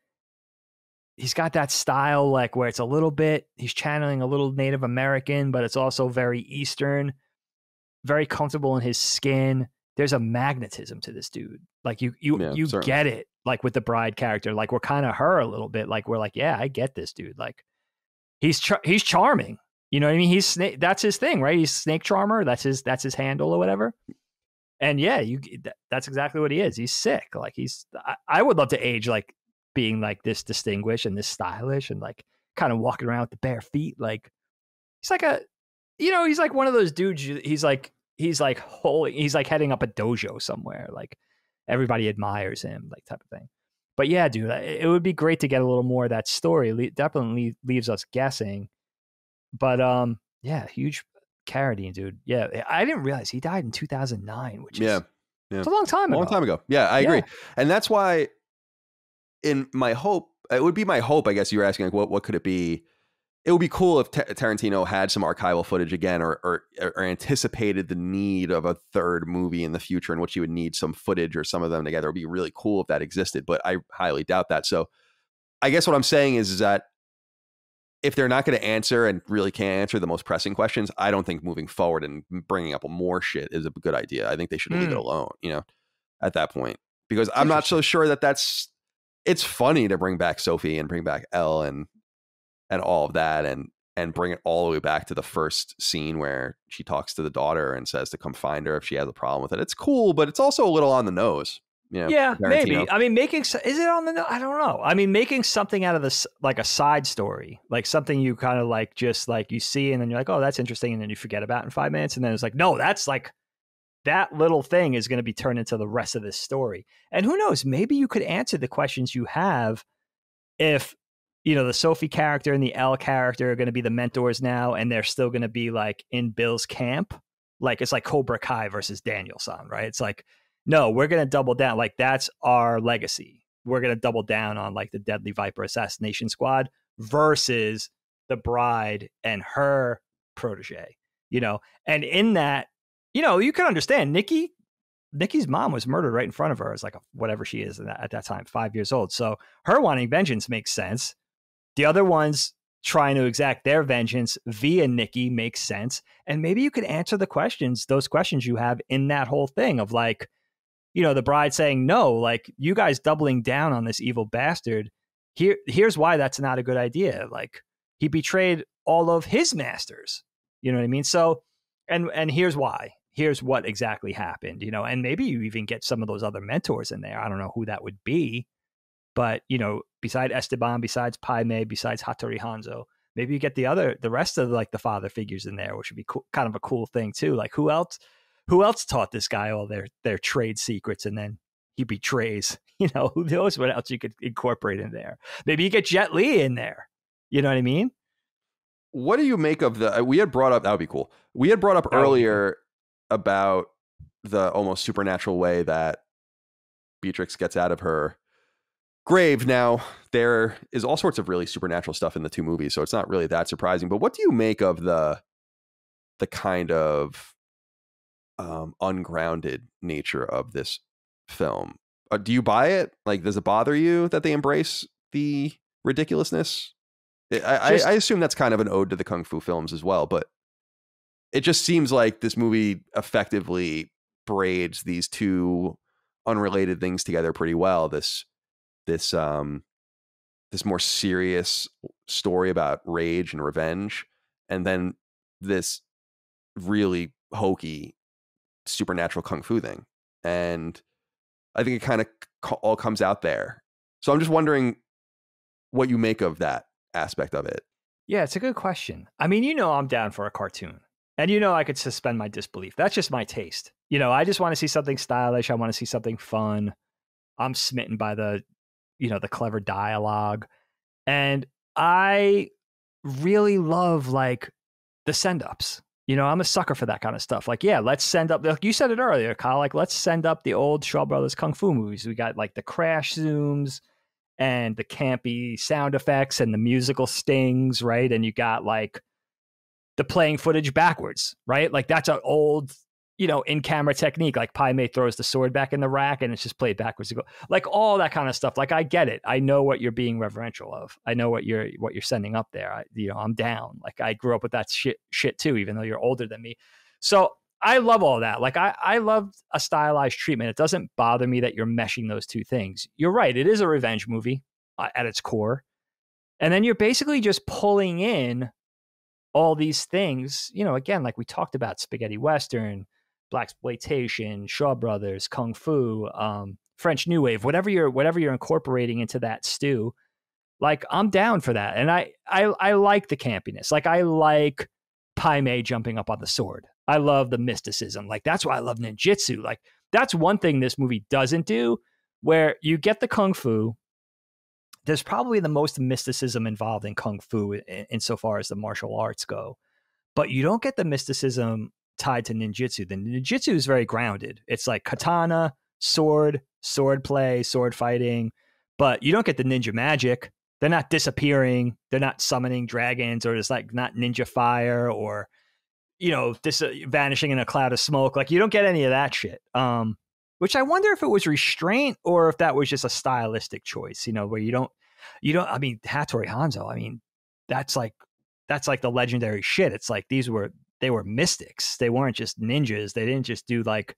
He's got that style, like, where it's a little bit, he's channeling a little Native American, but it's also very Eastern, very comfortable in his skin. There's a magnetism to this dude. Like, you get it, like, with the bride character. Like, we're kind of her a little bit. Like, we're like, yeah, I get this dude. Like, he's charming. You know what I mean? That's his thing, right? He's snake charmer. That's his handle or whatever. And yeah, that's exactly what he is. He's sick. Like, I would love to age, like, being like this distinguished and this stylish and, like, kind of walking around with the bare feet. Like, he's like he's like one of those dudes. He's like heading up a dojo somewhere. Like, everybody admires him, like, type of thing. But yeah, dude, it would be great to get a little more of that story. Definitely leaves us guessing. But yeah, huge Carradine, dude. Yeah, I didn't realize he died in 2009, which is it's a long time ago.
Yeah, I agree. And that's why it would be my hope, I guess you were asking, like, what could it be? It would be cool if Tarantino had some archival footage again, or anticipated the need of a third movie in the future in which he would need some footage or some of them together. It would be really cool if that existed, but I highly doubt that. So I guess what I'm saying is that if they're not going to answer and really can't answer the most pressing questions, I don't think moving forward and bringing up more shit is a good idea. I think they should leave it alone, at that point, because I'm not so sure it's funny to bring back Sophie and bring back Elle and all of that and bring it all the way back to the first scene where she talks to the daughter and says to come find her if she has a problem with it. It's cool, but it's also a little on the nose.
Yeah, maybe. I mean, is it on the? I don't know. I mean, making something out of this, like a side story, like something you kind of like, just like you see, and then you're like, oh, that's interesting, and then you forget about it in 5 minutes, and then it's like, no, that's like, that little thing is going to be turned into the rest of this story. And who knows? Maybe you could answer the questions you have if, the Sophie character and the Elle character are going to be the mentors now, and they're still going to be, like, in Bill's camp. Like, it's like Cobra Kai versus Daniel-san, right? It's like, no, we're going to double down. Like, that's our legacy. We're going to double down on, like, the Deadly Viper Assassination Squad versus the bride and her protege, And in that, you can understand Nikki's mom was murdered right in front of her as, like, whatever she is at that time, 5 years old. So her wanting vengeance makes sense. The other ones trying to exact their vengeance via Nikki makes sense. And maybe you could answer those questions you have in that whole thing of, like, the bride saying, no, like, you guys doubling down on this evil bastard. Here's why that's not a good idea. Like, he betrayed all of his masters. You know what I mean? So, and here's why. Here's what exactly happened, and maybe you even get some of those other mentors in there. I don't know who that would be, but, besides Esteban, besides Pai Mei, besides Hattori Hanzo, maybe you get the rest of, like, the father figures in there, which would be kind of a cool thing too. Like, who else taught this guy all their trade secrets, and then he betrays, who knows what else you could incorporate in there. Maybe you get Jet Li in there. You know what I mean?
What do you make of we had brought up, that would be cool. We had brought up earlier about the almost supernatural way that Beatrix gets out of her grave. Now, there is all sorts of really supernatural stuff in the two movies, so it's not really that surprising. But what do you make of the kind of ungrounded nature of this film? Do you buy it? Like, does it bother you that they embrace the ridiculousness? I assume that's kind of an ode to the Kung Fu films as well, but it just seems like this movie effectively braids these two unrelated things together pretty well. This more serious story about rage and revenge, and then this really hokey supernatural Kung Fu thing. And I think it kind of all comes out there. So I'm just wondering what you make of that aspect of it.
Yeah, it's a good question. I mean, I'm down for a cartoon. And I could suspend my disbelief. That's just my taste. I just want to see something stylish. I want to see something fun. I'm smitten by the clever dialogue. And I really love like the send-ups. I'm a sucker for that kind of stuff. Like, yeah, let's send up, like you said it earlier, Kyle, like let's send up the old Shaw Brothers Kung Fu movies. We got like the crash zooms and the campy sound effects and the musical stings, right? And you got like the playing footage backwards, right? Like that's an old, in-camera technique. Like Pai Mei throws the sword back in the rack and it's just played backwards. Like all that kind of stuff. Like I get it. I know what you're being reverential of. I know what you're sending up there. I'm down. Like I grew up with that shit too, even though you're older than me. So I love all that. Like I love a stylized treatment. It doesn't bother me that you're meshing those two things. You're right. It is a revenge movie at its core. And then you're basically just pulling in all these things, again, like we talked about, spaghetti Western, blaxploitation, Shaw Brothers, Kung Fu, French New Wave, whatever you're incorporating into that stew. Like I'm down for that. And I like the campiness. Like I like Pai Mei jumping up on the sword. I love the mysticism. Like that's why I love ninjutsu. Like that's one thing this movie doesn't do, where you get the Kung Fu. There's probably the most mysticism involved in Kung Fu insofar as the martial arts go, but you don't get the mysticism tied to ninjutsu. The ninjutsu is very grounded. It's like katana, sword play, sword fighting, but you don't get the ninja magic. They're not disappearing. They're not summoning dragons, or it's like not ninja fire, or, vanishing in a cloud of smoke. Like you don't get any of that shit. Which I wonder if it was restraint or if that was just a stylistic choice, where you don't, I mean, Hattori Hanzo, I mean, that's like the legendary shit. It's like they were mystics. They weren't just ninjas. They didn't just do like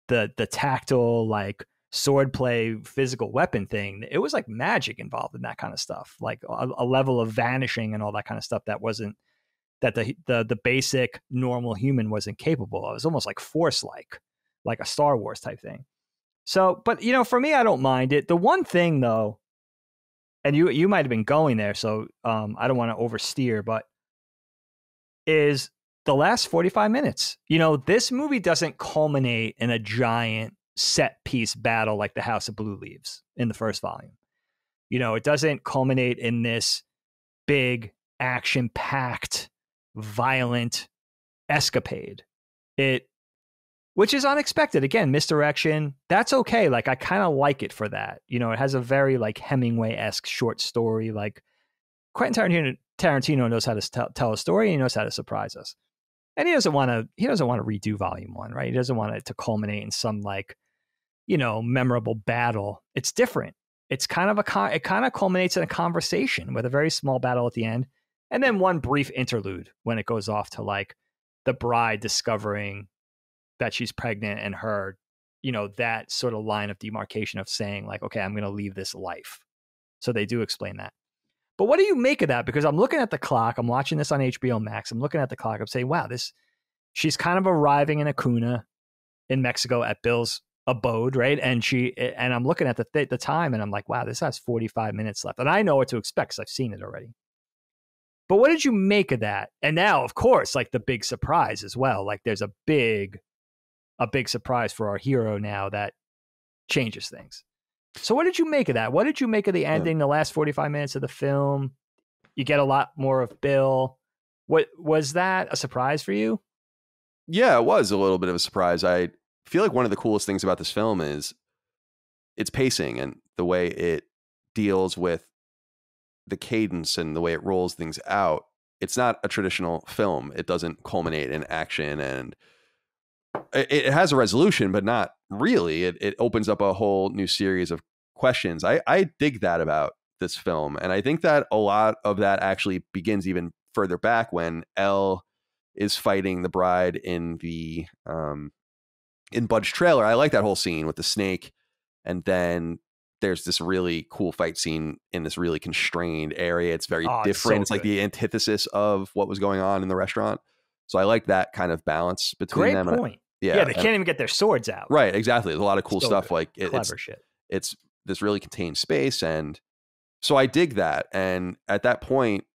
the tactile, like swordplay, physical weapon thing. It was like magic involved in that kind of stuff, like a level of vanishing and all that kind of stuff that the basic normal human wasn't capable of. It was almost like like a Star Wars type thing. So, but for me, I don't mind it. The one thing though, and you might have been going there, so I don't want to oversteer, but is the last 45 minutes. This movie doesn't culminate in a giant set piece battle like the House of Blue Leaves in the first volume. It doesn't culminate in this big action packed, violent escapade. Which is unexpected. Again, misdirection. That's okay. Like I kind of like it for that. It has a very like Hemingway-esque short story. Like Quentin Tarantino knows how to tell a story. And he knows how to surprise us. And he doesn't want to redo volume 1, right? He doesn't want it to culminate in some like, memorable battle. It's different. It's kind of it kind of culminates in a conversation with a very small battle at the end. And then one brief interlude when it goes off to like the bride discovering that she's pregnant, and her, that sort of line of demarcation of saying like, okay, I'm going to leave this life. So they do explain that. But what do you make of that? Because I'm looking at the clock. I'm watching this on HBO Max. I'm looking at the clock. I'm saying, wow, she's kind of arriving in Acuna in Mexico at Bill's abode, right? And I'm looking at the time, and I'm like, wow, this has 45 minutes left. And I know what to expect because I've seen it already. But what did you make of that? And now, of course, like the big surprise as well. Like there's a big surprise for our hero now that changes things. So what did you make of that? What did you make of the ending, the last 45 minutes of the film? You get a lot more of Bill. What was that a surprise for you?
Yeah, it was a little bit of a surprise. I feel like one of the coolest things about this film is its pacing and the way it deals with the cadence and the way it rolls things out. It's not a traditional film. It doesn't culminate in action, and it has a resolution, but not really. It opens up a whole new series of questions. I dig that about this film. And I think that a lot of that actually begins even further back when Elle is fighting the bride in the in Bud's trailer. I like that whole scene with the snake. And then there's this really cool fight scene in this really constrained area. It's very different. It's like the antithesis of what was going on in the restaurant. So I like that kind of balance between them.
Great point. Yeah, they can't even get their swords out.
Right, exactly. There's a lot of cool stuff. Good. Like
clever shit.
It's this really contained space, and so I dig that. And at that point,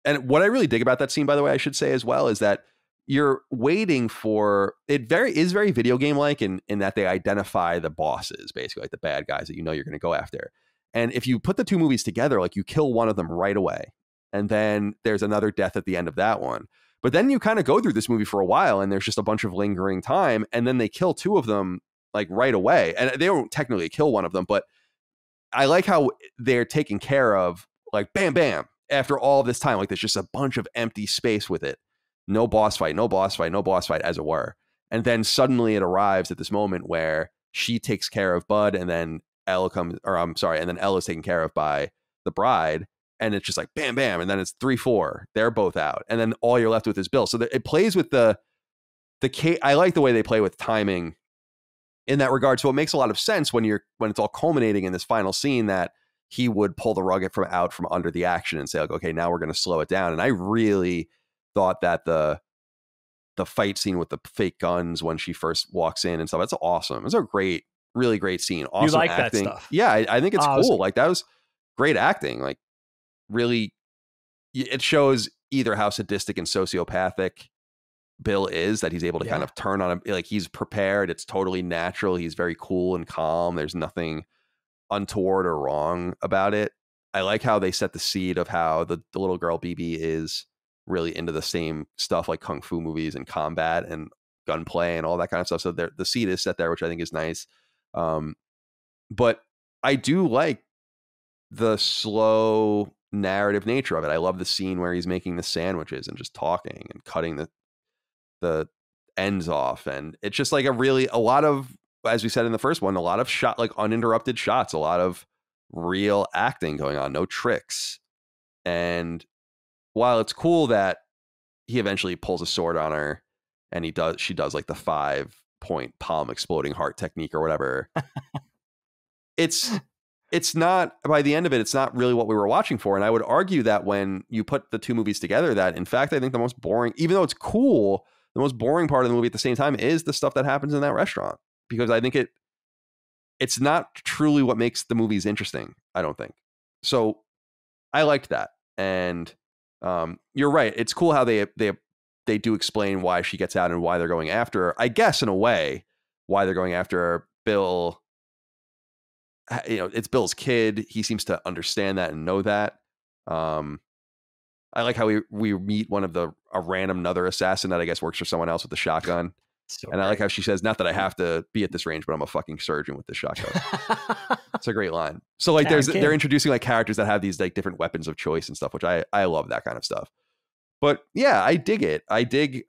and what I really dig about that scene, by the way, I should say as well, is that you're waiting for it. Is very video game like in that they identify the bosses, basically like the bad guys that you know you're going to go after. And if you put the two movies together, like you kill one of them right away, and then there's another death at the end of that one. But then you kind of go through this movie for a while, and there's just a bunch of lingering time, and then they kill two of them like right away. And they don't technically kill one of them, but I like how they're taken care of, like bam, bam, after all this time. Like there's just a bunch of empty space with it. No boss fight, as it were. And then suddenly it arrives at this moment where she takes care of Bud, and then Elle is taken care of by the bride. And it's just like bam, bam. And then it's 3-4. They're both out. And then all you're left with is Bill. So it plays with I like the way they play with timing in that regard. So it makes a lot of sense when it's all culminating in this final scene that he would pull the rug out from under the action and say like, okay, now we're going to slow it down. And I really thought that the fight scene with the fake guns when she first walks in and stuff, that's awesome. It's a really great scene. Awesome.
You like
acting.
That stuff?
Yeah, I think it's cool. Like that was great acting. Like really, it shows either how sadistic and sociopathic Bill is, that he's able to kind of turn on him. Like he's prepared. It's totally natural. He's very cool and calm. There's nothing untoward or wrong about it. I like how they set the seed of how the little girl BB is really into the same stuff like kung fu movies and combat and gunplay and all that kind of stuff. So the seed is set there, which I think is nice. But I do like the slow narrative nature of it. I love the scene where he's making the sandwiches and just talking and cutting the ends off. And it's just like a lot of, as we said in the first one, a lot of like uninterrupted shots, a lot of real acting going on, no tricks. And while it's cool that he eventually pulls a sword on her and she does like the 5-point palm exploding heart technique or whatever. It's not, by the end of it, it's not really what we were watching for. And I would argue that when you put the two movies together, that in fact, I think the most boring, even though it's cool, the most boring part of the movie at the same time is the stuff that happens in that restaurant, because I think it's not truly what makes the movies interesting, I don't think. So I liked that. And you're right. It's cool how they do explain why she gets out and why they're going after her. I guess in a way, why they're going after Bill. You know, it's Bill's kid. He seems to understand that and know that. I like how we meet a random another assassin that I guess works for someone else with a shotgun. I like how she says, not that I have to be at this range, but I'm a fucking surgeon with this shotgun. It's a great line. So like they're introducing like characters that have these like different weapons of choice and stuff, which I love that kind of stuff. But yeah, I dig it. I dig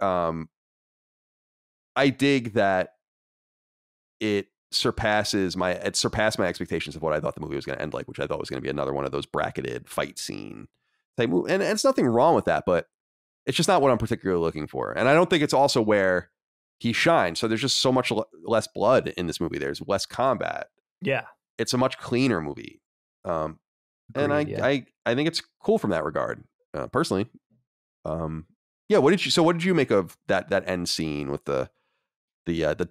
that it surpassed my expectations of what I thought the movie was going to end like, which I thought was going to be another one of those bracketed fight scene type movie. And it's nothing wrong with that, but it's just not what I'm particularly looking for. And I don't think it's also where he shines. So there's just so much less blood in this movie. There's less combat. Yeah. It's a much cleaner movie. And I think it's cool from that regard, personally. Yeah. What did you make of that end scene with the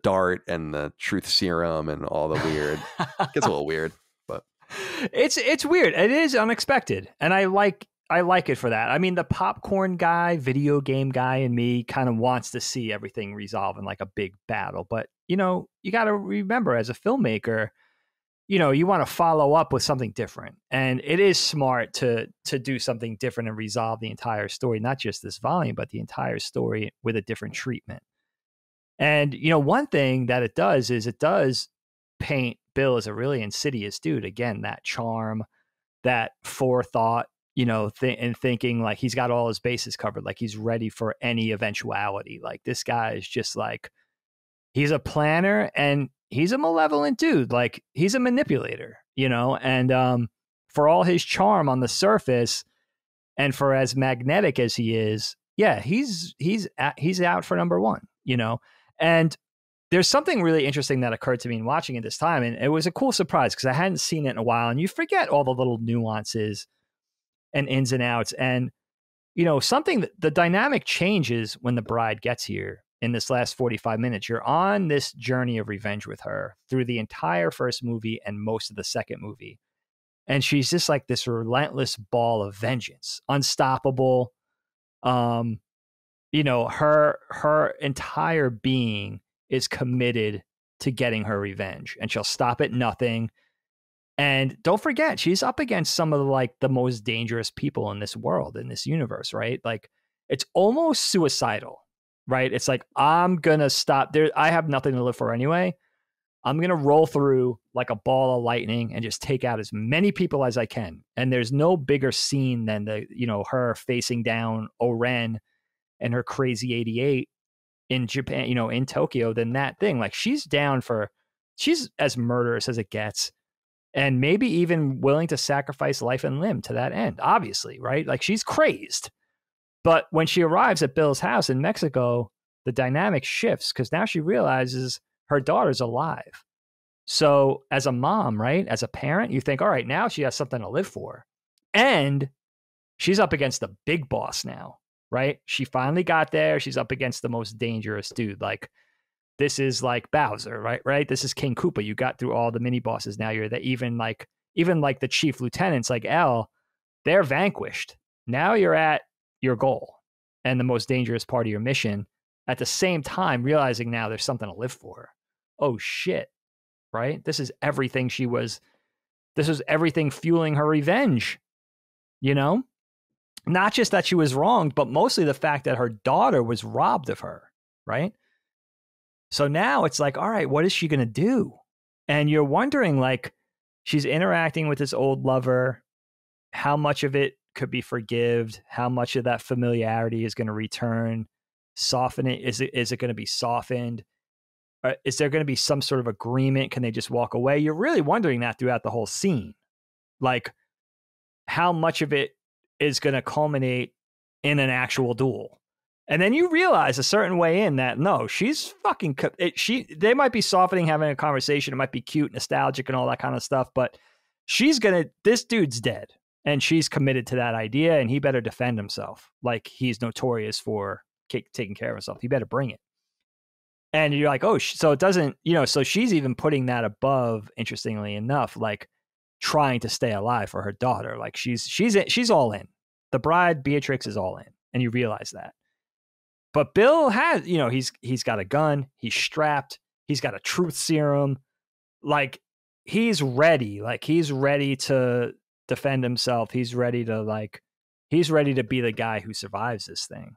dart and the truth serum and all the weird? It gets a little weird, but
it's weird. It is unexpected. And I like it for that. I mean, the popcorn guy, video game guy in me kind of wants to see everything resolve in like a big battle. But, you know, you got to remember as a filmmaker, you know, you want to follow up with something different. And it is smart to do something different and resolve the entire story, not just this volume, but the entire story with a different treatment. And, you know, one thing that it does is it does paint Bill as a really insidious dude. Again, that charm, that forethought, and thinking like he's got all his bases covered, like he's ready for any eventuality. Like this guy is just like, he's a planner and he's a malevolent dude. Like he's a manipulator, and for all his charm on the surface and for as magnetic as he is, yeah, he's out for number one, and there's something really interesting that occurred to me in watching it this time. And it was a cool surprise because I hadn't seen it in a while, and you forget all the little nuances and ins and outs. And, something that the dynamic changes when the bride gets here in this last 45 minutes. You're on this journey of revenge with her through the entire first movie and most of the second movie. And she's just like this relentless ball of vengeance, unstoppable. Her entire being is committed to getting her revenge, and she'll stop at nothing. And don't forget, she's up against some of the most dangerous people in this world, in this universe, right? Like it's almost suicidal, right? It's like, I'm going to stop there. I have nothing to live for anyway. I'm going to roll through like a ball of lightning and just take out as many people as I can. And there's no bigger scene than her facing down Oren and her crazy 88 in Japan, in Tokyo, than that thing. Like she's as murderous as it gets, and maybe even willing to sacrifice life and limb to that end, obviously, right? Like she's crazed. But when she arrives at Bill's house in Mexico, the dynamic shifts because now she realizes her daughter's alive. So as a mom, right, as a parent, you think, all right, now she has something to live for. And she's up against the big boss now, right? She finally got there. She's up against the most dangerous dude. Like this is like Bowser, right? This is King Koopa. You got through all the mini bosses. Now you're that even like the chief lieutenants like L, they're vanquished. Now you're at your goal and the most dangerous part of your mission. At the same time, realizing now there's something to live for. Oh shit, right? This is everything this was everything fueling her revenge, Not just that she was wronged, but mostly the fact that her daughter was robbed of her, right? So now it's like, all right, what is she going to do? And you're wondering, like, she's interacting with this old lover. How much of it could be forgived? How much of that familiarity is going to return? Soften it? Is it going to be softened? Is there going to be some sort of agreement? Can they just walk away? You're really wondering that throughout the whole scene. Like, how much of it is going to culminate in an actual duel? And then you realize a certain way in that, no, she's fucking, they might be softening, having a conversation. It might be cute, nostalgic and all that kind of stuff, but this dude's dead and she's committed to that idea, and he better defend himself. Like he's notorious for taking care of himself. He better bring it. And you're like, oh, so it doesn't, so she's even putting that above, interestingly enough, like trying to stay alive for her daughter. Like she's all in. The bride, Beatrix, is all in. And you realize that. But Bill has, he's got a gun, he's strapped, he's got a truth serum. Like he's ready to defend himself. He's ready to be the guy who survives this thing.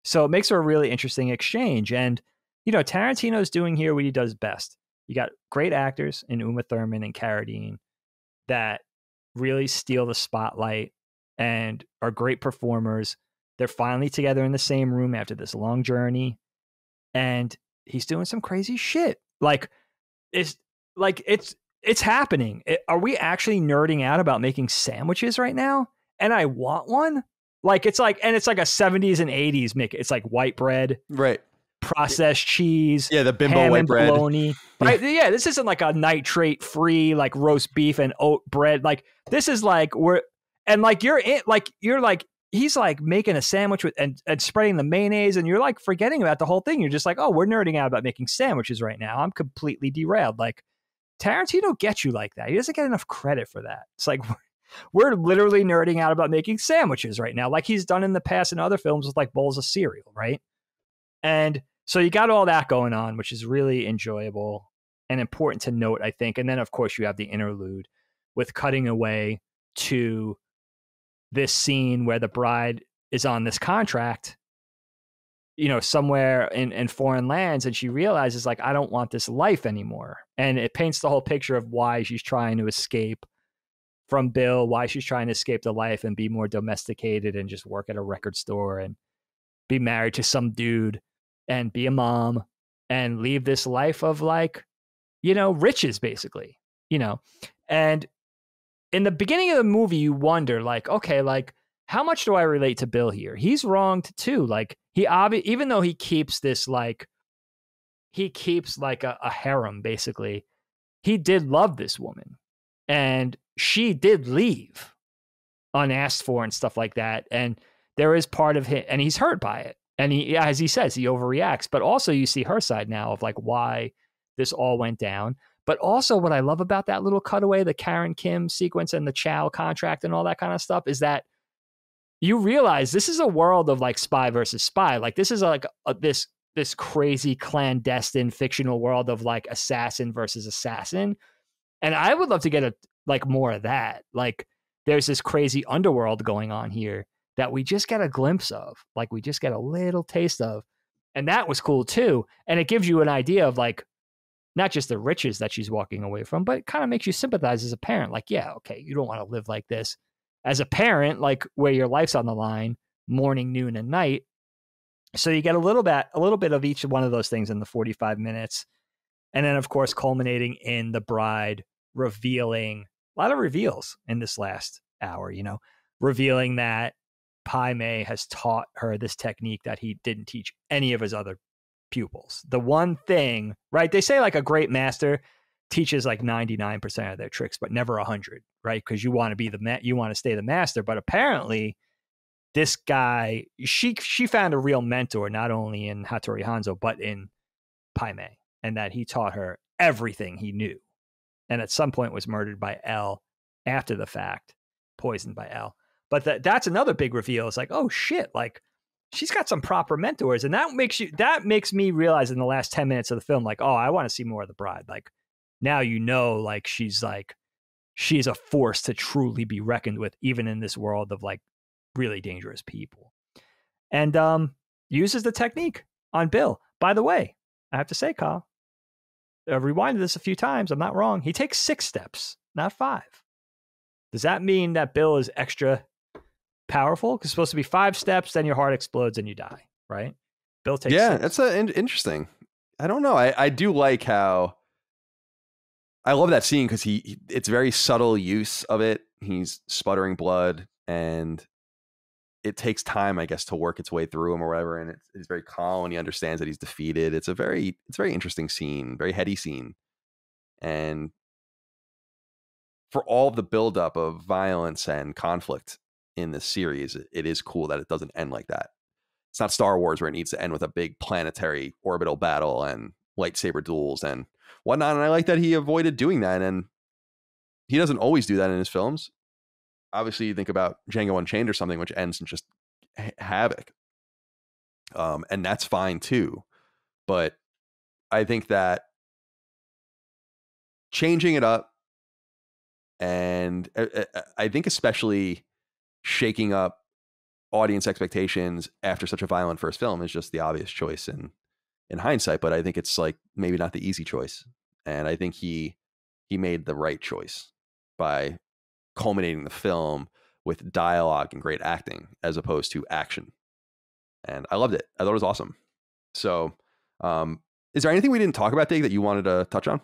So it makes for a really interesting exchange. And, Tarantino's doing here what he does best. You got great actors in Uma Thurman and Carradine that really steal the spotlight and are great performers. They're finally together in the same room after this long journey, and he's doing some crazy shit. It's happening. Are we actually nerding out about making sandwiches right now? And I want one. It's like a 70s and 80s make. It's like white bread,
right?
Processed cheese,
the bimbo white bread,
bologna, right? Yeah, this isn't like a nitrate free like roast beef and oat bread. Like this is like he's like making a sandwich with and spreading the mayonnaise, and you're like forgetting about the whole thing. You're just like, oh, we're nerding out about making sandwiches right now. I'm completely derailed. Like Tarantino gets you like that. He doesn't get enough credit for that. It's like we're literally nerding out about making sandwiches right now, like he's done in the past in other films with like bowls of cereal, right? And so you got all that going on, which is really enjoyable and important to note, I think. And then, of course, you have the interlude with cutting away to this scene where the bride is on this contract, somewhere in foreign lands, and she realizes, like, I don't want this life anymore. And it paints the whole picture of why she's trying to escape from Bill, why she's trying to escape the life and be more domesticated and just work at a record store and be married to some dude and be a mom and leave this life of like, you know, riches basically, you know. And in the beginning of the movie, you wonder like, okay, like how much do I relate to Bill here? He's wronged too. Like even though he keeps this like, he keeps like a harem basically, he did love this woman and she did leave unasked for and stuff like that. And there is part of him and he's hurt by it. And he, as he says, he overreacts, but also you see her side now of like why this all went down. But also what I love about that little cutaway, the Karen Kim sequence and the Chow contract and all that kind of stuff is that you realize this is a world of like spy versus spy. Like this is like this crazy clandestine fictional world of like assassin versus assassin. And I would love to get like more of that. Like there's this crazy underworld going on here that we just get a glimpse of, like we just get a little taste of. And that was cool too. And it gives you an idea of like, not just the riches that she's walking away from, but it kind of makes you sympathize as a parent. Like, yeah, okay, you don't want to live like this. As a parent, like where your life's on the line, morning, noon, and night. So you get a little bit of each one of those things in the 45 minutes. And then, of course, culminating in the bride revealing a lot of reveals in this last hour, you know, revealing that Pai Mei has taught her this technique that he didn't teach any of his other pupils. The one thing, right? They say like a great master teaches like 99% of their tricks, but never 100, right? Because you want to be you want to stay the master. But apparently this guy, she found a real mentor, not only in Hattori Hanzo, but in Pai Mei, and that he taught her everything he knew. And at some point was murdered by L after the fact, poisoned by L. But that's another big reveal. It's like, oh shit, like she's got some proper mentors. And that makes me realize in the last 10 minutes of the film, like, oh, I want to see more of the bride. Like now, you know, like she's a force to truly be reckoned with, even in this world of like really dangerous people. And uses the technique on Bill. By the way, I have to say, Kyle, I've rewinded this a few times. I'm not wrong. He takes 6 steps, not 5. Does that mean that Bill is extra powerful? Because it's supposed to be 5 steps, then your heart explodes and you die, right? Bill takes 6.
That's interesting. I don't know. I do like how I love that scene because it's very subtle use of it. He's sputtering blood and it takes time, I guess, to work its way through him or whatever. And it's very calm and he understands that he's defeated. It's a very interesting scene, very heady scene. And for all the buildup of violence and conflict in this series, it is cool that it doesn't end like that. It's not Star Wars where it needs to end with a big planetary orbital battle and lightsaber duels and whatnot. And I like that he avoided doing that. And he doesn't always do that in his films. Obviously, you think about Django Unchained or something, which ends in just havoc. And that's fine too. But I think that changing it up, and I think especially shaking up audience expectations after such a violent first film is just the obvious choice in hindsight. But I think it's like maybe not the easy choice. And I think he made the right choice by culminating the film with dialogue and great acting as opposed to action. And I loved it. I thought it was awesome. So is there anything we didn't talk about, Dave, that you wanted to touch on?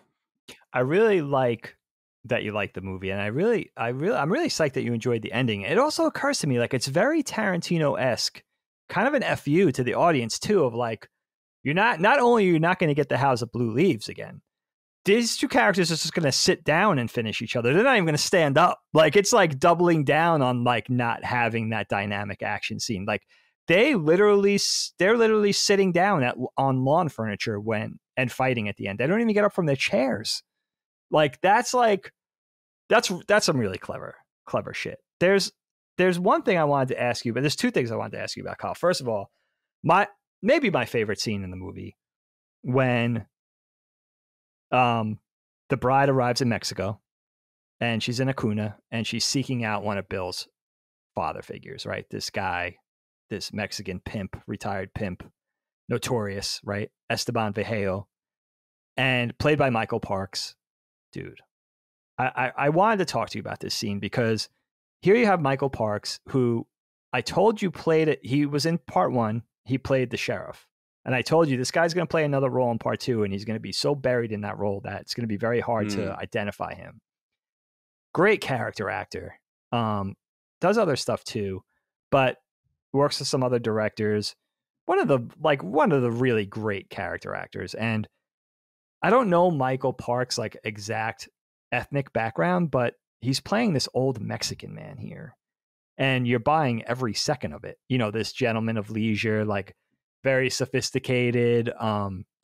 I really like that you liked the movie, and I'm really psyched that you enjoyed the ending. It also occurs to me like it's very Tarantino-esque, kind of an FU to the audience too, of like, not only are you not going to get the House of Blue Leaves again, these two characters are just going to sit down and finish each other. They're not even going to stand up. Like it's like doubling down on like not having that dynamic action scene. Like they're literally sitting down on lawn furniture and fighting at the end. They don't even get up from their chairs. Like that's some really clever shit. There's one thing I wanted to ask you, but there's 2 things I wanted to ask you about, Kyle. First of all, maybe my favorite scene in the movie when the bride arrives in Mexico and she's in a cuna and she's seeking out one of Bill's father figures, right? This guy, this Mexican pimp, retired pimp, notorious, right? Esteban Vejeo, and played by Michael Parks. Dude, I wanted to talk to you about this scene because here you have Michael Parks, who I told you played it. He was in part 1. He played the sheriff. And I told you this guy's going to play another role in part 2, and he's going to be so buried in that role that it's going to be very hard to identify him. Great character actor. Does other stuff too, but works with some other directors. One of the really great character actors. And I don't know Michael Parks' like exact ethnic background, but he's playing this old Mexican man here. And you're buying every second of it. You know, this gentleman of leisure, like very sophisticated,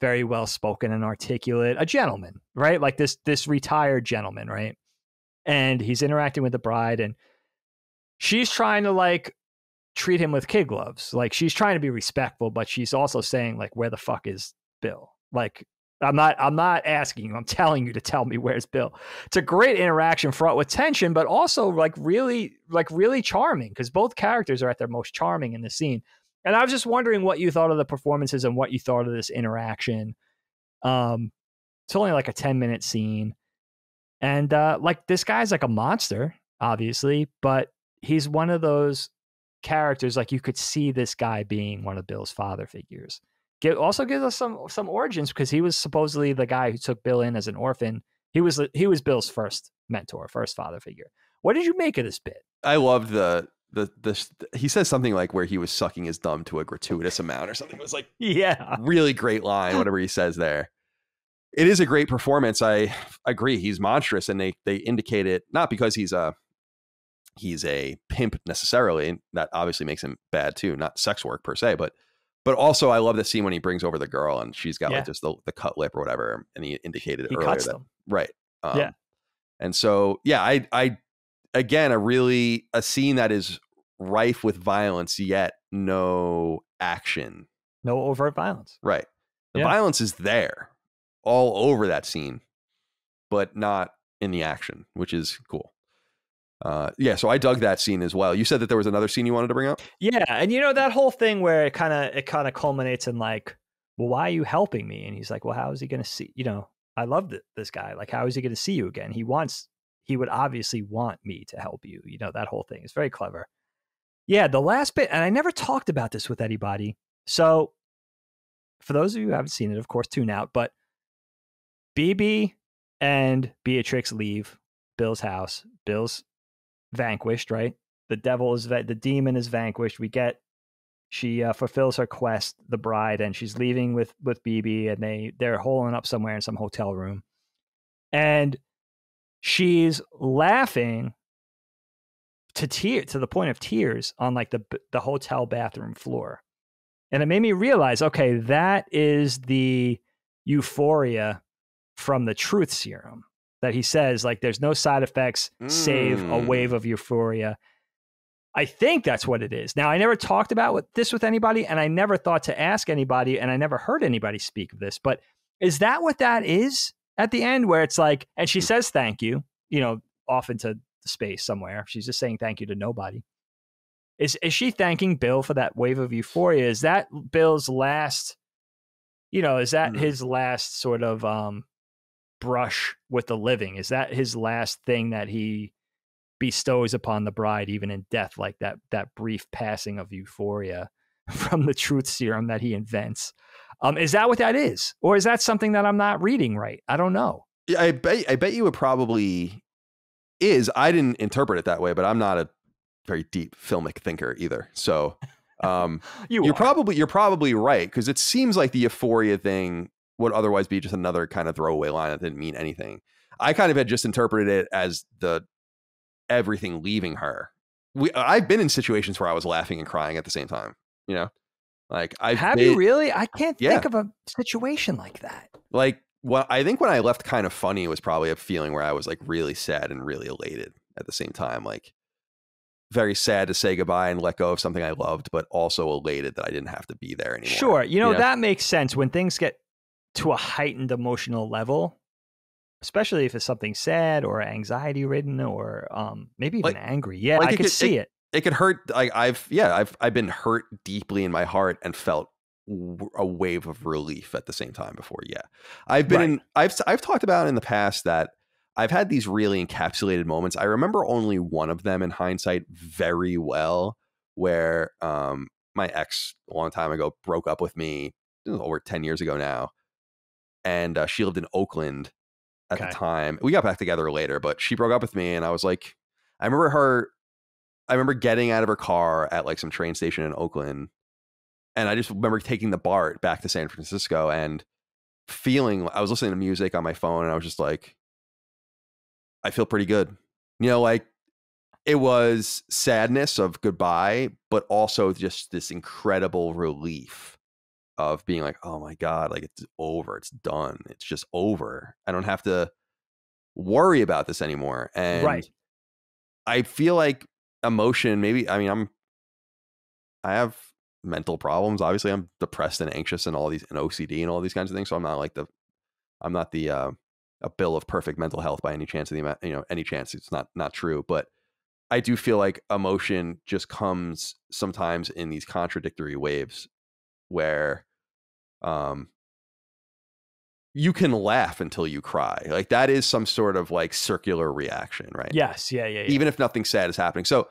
very well spoken and articulate, a gentleman, right? Like this retired gentleman, right? And he's interacting with the bride, and she's trying to like treat him with kid gloves. Like she's trying to be respectful, but she's also saying like, where the fuck is Bill? Like, I'm not asking you, I'm telling you to tell me where's Bill. It's a great interaction fraught with tension, but also like really charming, because both characters are at their most charming in the scene. And I was just wondering what you thought of the performances and what you thought of this interaction. It's only like a 10-minute scene. And like this guy's like a monster, obviously, but he's one of those characters, like you could see this guy being one of Bill's father figures. Also gives us some origins, because he was supposedly the guy who took Bill in as an orphan. He was Bill's first mentor, first father figure. What did you make of this bit?
I loved the he says something like where he was sucking his thumb to a gratuitous amount or something. It was like,
yeah,
really great line, whatever he says there. It is a great performance. I agree. He's monstrous, and they indicate it not because he's a pimp necessarily. That obviously makes him bad too, not sex work per se, but also I love the scene when he brings over the girl and she's got like just the cut lip or whatever, and he indicated
he
earlier
cuts
that
them.
Right.
Yeah.
And so I again, a scene that is rife with violence, yet no action,
no overt violence.
Right. The violence is there all over that scene, but not in the action, which is cool. So I dug that scene as well. You said that there was another scene you wanted to bring up?
Yeah, and you know that whole thing where it kind of culminates in like, well, why are you helping me? And he's like, well, how is he going to see? You know, I love this guy. Like, how is he going to see you again? He would obviously want me to help you. You know, that whole thing is very clever. Yeah, the last bit, and I never talked about this with anybody. So for those of you who haven't seen it, of course, tune out. But BB and Beatrix leave Bill's house. Bill's vanquished, right? The demon is vanquished. She fulfills her quest, the bride, and she's leaving with BB, and they're holing up somewhere in some hotel room. And she's laughing to the point of tears on like the hotel bathroom floor. And it made me realize, okay, that is the euphoria from the truth serum that he says, like, there's no side effects save a wave of euphoria. I think that's what it is. Now, I never talked about this with anybody, and I never thought to ask anybody, and I never heard anybody speak of this, but is that what that is at the end, where it's like, and she says thank you, you know, off into space somewhere. She's just saying thank you to nobody. Is she thanking Bill for that wave of euphoria? Is that Bill's last, you know, is that his last sort of brush with the living? Is that his last thing that he bestows upon the bride, even in death, like that brief passing of euphoria from the truth serum that he invents? Is that what that is? Or is that something that I'm not reading right? I don't know.
Yeah, I bet you it probably is. I didn't interpret it that way, but I'm not a very deep filmic thinker either. So you're probably right, because it seems like the euphoria thing would otherwise be just another kind of throwaway line that didn't mean anything. I kind of had just interpreted it as everything leaving her. I've been in situations where I was laughing and crying at the same time, you know? Like,
you really? I can't think of a situation like that.
Like, well, I think when I left Kind of Funny, it was probably a feeling where I was like really sad and really elated at the same time. Like, very sad to say goodbye and let go of something I loved, but also elated that I didn't have to be there anymore.
Sure. You know, that makes sense when things get to a heightened emotional level, especially if it's something sad or anxiety ridden or maybe even angry. Yeah, like I could see it.
It could hurt. Like I've been hurt deeply in my heart and felt a wave of relief at the same time before. Yeah, I've talked about in the past that I've had these really encapsulated moments. I remember only one of them in hindsight very well, where my ex a long time ago broke up with me, over 10 years ago now. And she lived in Oakland at the time. We got back together later, but she broke up with me, and I was like, I remember getting out of her car at like some train station in Oakland, and I just remember taking the BART back to San Francisco and feeling, I was listening to music on my phone, and I was just like, I feel pretty good. Like, it was sadness of goodbye, but also just this incredible relief of being like, oh my God, like, it's over. It's done. It's just over. I don't have to worry about this anymore. And I feel like emotion, maybe, I mean, I have mental problems. Obviously, I'm depressed and anxious and OCD and all these kinds of things. So I'm not a bill of perfect mental health by any chance any chance. It's not true. But I do feel like emotion just comes sometimes in these contradictory waves where you can laugh until you cry. Like, that is some sort of like circular reaction, right?
Yes. Yeah.
Even if nothing sad is happening. So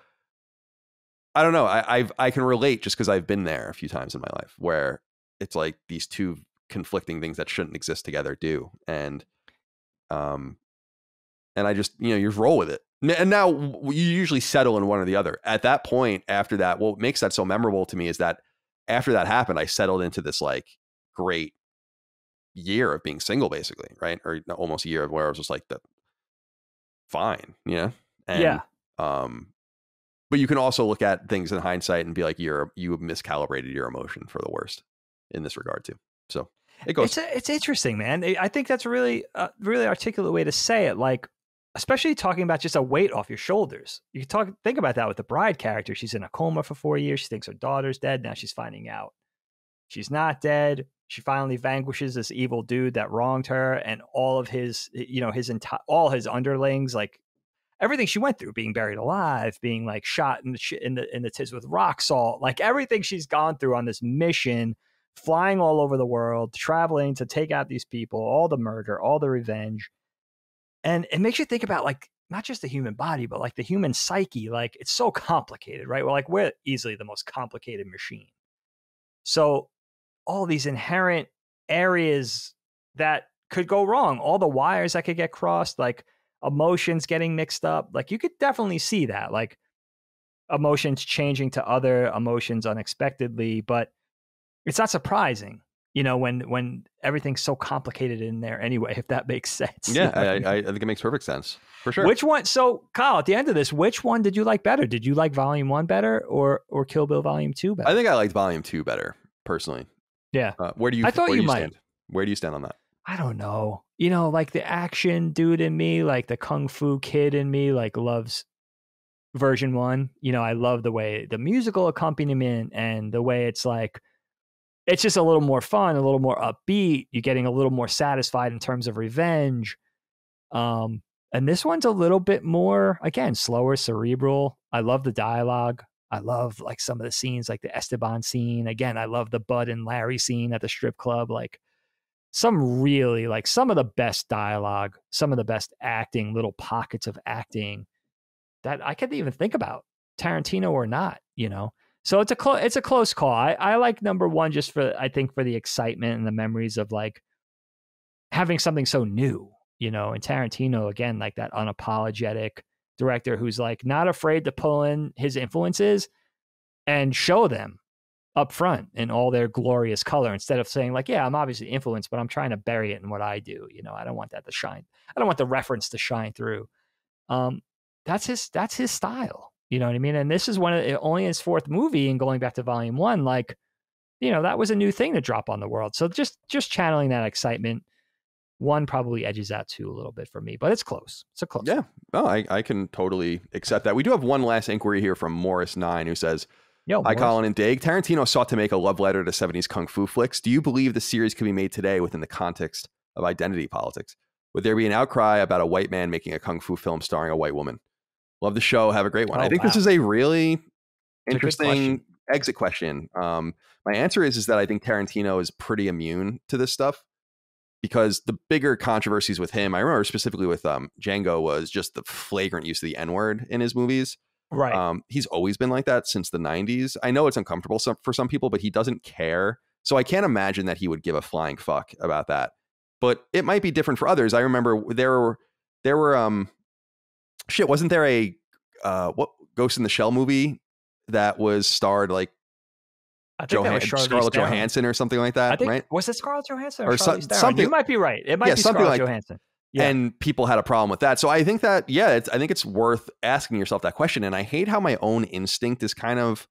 I don't know. I can relate just because I've been there a few times in my life where it's like these two conflicting things that shouldn't exist together do. And I just, you roll with it. And now you usually settle in one or the other. At that point, after that, what makes that so memorable to me is that after that happened, I settled into this like great year of being single, basically, right? Or almost a year of where I was just like, fine, And, but you can also look at things in hindsight and be like, you miscalibrated your emotion for the worst in this regard too. So it goes.
It's interesting, man. I think that's a really articulate way to say it. Like, especially talking about just a weight off your shoulders. You can think about that with the bride character. She's in a coma for 4 years. She thinks her daughter's dead. Now she's finding out she's not dead. She finally vanquishes this evil dude that wronged her, and all of his, all his underlings, like everything she went through, being buried alive, being like shot in the tits with rock salt, like everything she's gone through on this mission, flying all over the world, traveling to take out these people, all the murder, all the revenge. And it makes you think about like not just the human body, but like the human psyche. Like, it's so complicated, right? We're easily the most complicated machine. So all these inherent areas that could go wrong, all the wires that could get crossed, like emotions getting mixed up, like you could definitely see that, like emotions changing to other emotions unexpectedly. But it's not surprising, when everything's so complicated in there anyway, if that makes sense.
Yeah, I think it makes perfect sense, for sure.
Which one? So Kyle, at the end of this, which one did you like better? Did you like Volume 1 better or Kill Bill Volume 2 better?
I think I liked Volume 2 better, personally.
Yeah.
Where do you stand? Where do you stand on that?
I don't know. Like the action dude in me, like the Kung Fu kid in me, like loves version 1. I love the way the musical accompaniment and the way it's like, it's just a little more fun, a little more upbeat. You're getting a little more satisfied in terms of revenge. And this one's a little bit more, again, slower, cerebral. I love the dialogue. I love like some of the scenes, like the Esteban scene. Again, I love the Bud and Larry scene at the strip club. Like some really, like some of the best dialogue, some of the best acting, little pockets of acting that I could even think about, Tarantino or not, So it's a close call. I like number 1 just for the excitement and the memories of like having something so new, and Tarantino, again, like that unapologetic director who's like not afraid to pull in his influences and show them up front in all their glorious color, instead of saying like, yeah, I'm obviously influenced, but I'm trying to bury it in what I do. I don't want that to shine. I don't want the reference to shine through. That's his style. You know what I mean? And this is only his 4th movie, and going back to Volume 1, like, that was a new thing to drop on the world. So just channeling that excitement, 1 probably edges out 2 a little bit for me, but it's close. It's a close.
Yeah. Oh, I can totally accept that. We do have one last inquiry here from Morris9, who says, hi, Colin and Dig. Tarantino sought to make a love letter to 70s kung fu flicks. Do you believe the series could be made today within the context of identity politics? Would there be an outcry about a white man making a kung fu film starring a white woman? Love the show. Have a great one. I think this is a really interesting exit question. My answer is that I think Tarantino is pretty immune to this stuff. because the bigger controversies with him, I remember specifically with Django, was just the flagrant use of the N-word in his movies.
Right.
He's always been like that since the 90s. I know it's uncomfortable for some people, but he doesn't care. So I can't imagine that he would give a flying fuck about that. But it might be different for others. I remember there were shit, wasn't there a what Ghost in the Shell movie that was starred like
I think that was
Scarlett Johansson or something like that, right?
Was it Scarlett Johansson or
something?
You might be right. It might be Scarlett Johansson. Yeah.
And people had a problem with that. So I think that, I think it's worth asking yourself that question. And I hate how my own instinct is kind of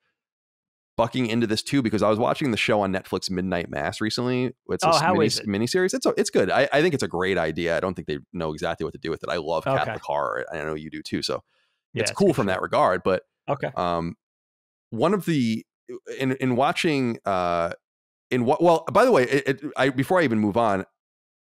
bucking into this too, because I was watching the show on Netflix, Midnight Mass, recently. It's a miniseries. It's good. I think it's a great idea. I don't think they know exactly what to do with it. I love Catholic horror. I know you do too. So it's cool from that regard. But one of the in watching by the way, before I even move on,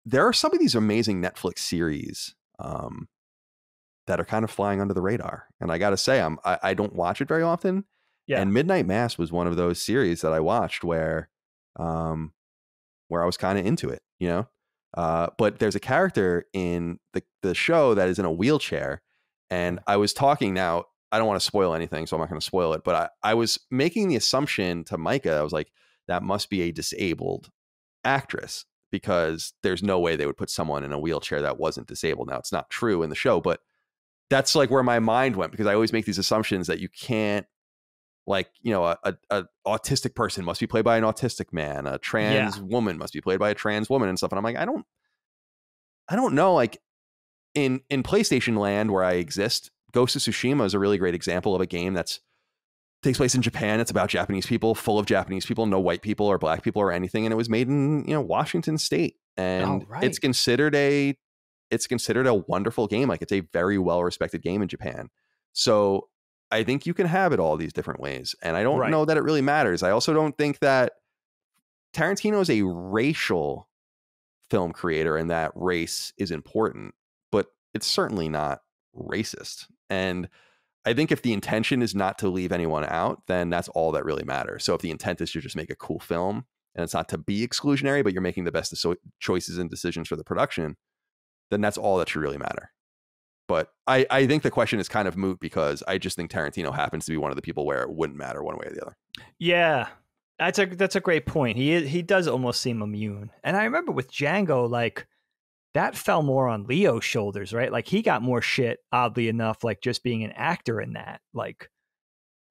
there are some of these amazing Netflix series that are kind of flying under the radar. And I got to say, I don't watch it very often. Yeah. And Midnight Mass was one of those series that I watched where I was kind of into it, you know? But there's a character in the show that is in a wheelchair. And I was talking now, I don't want to spoil anything, so I'm not going to spoil it. But I was making the assumption to Micah, I was like, that must be a disabled actress, because there's no way they would put someone in a wheelchair that wasn't disabled. Now, it's not true in the show, but that's like where my mind went, because I always make these assumptions that you can't, like, you know, a autistic person must be played by an autistic man. A trans woman must be played by a trans woman and stuff. And I'm like, I don't know. Like in PlayStation land where I exist, Ghost of Tsushima is a really great example of a game takes place in Japan. It's about Japanese people, full of Japanese people, no white people or black people or anything. And it was made in, you know, Washington State. And it's considered a wonderful game. Like, it's a very well-respected game in Japan. So I think you can have it all these different ways. And I don't know that it really matters. I also don't think that Tarantino is a racial film creator and that race is important, but it's certainly not racist. And I think if the intention is not to leave anyone out, then that's all that really matters. So if the intent is to just make a cool film and it's not to be exclusionary, but you're making the best choices and decisions for the production, then that's all that should really matter. But I think the question is kind of moot, because I just think Tarantino happens to be one of the people where it wouldn't matter one way or the other. Yeah,
that's a great point. He does almost seem immune. And I remember with Django, like, that fell more on Leo's shoulders, right? Like, he got more shit, oddly enough, like just being an actor in that, like,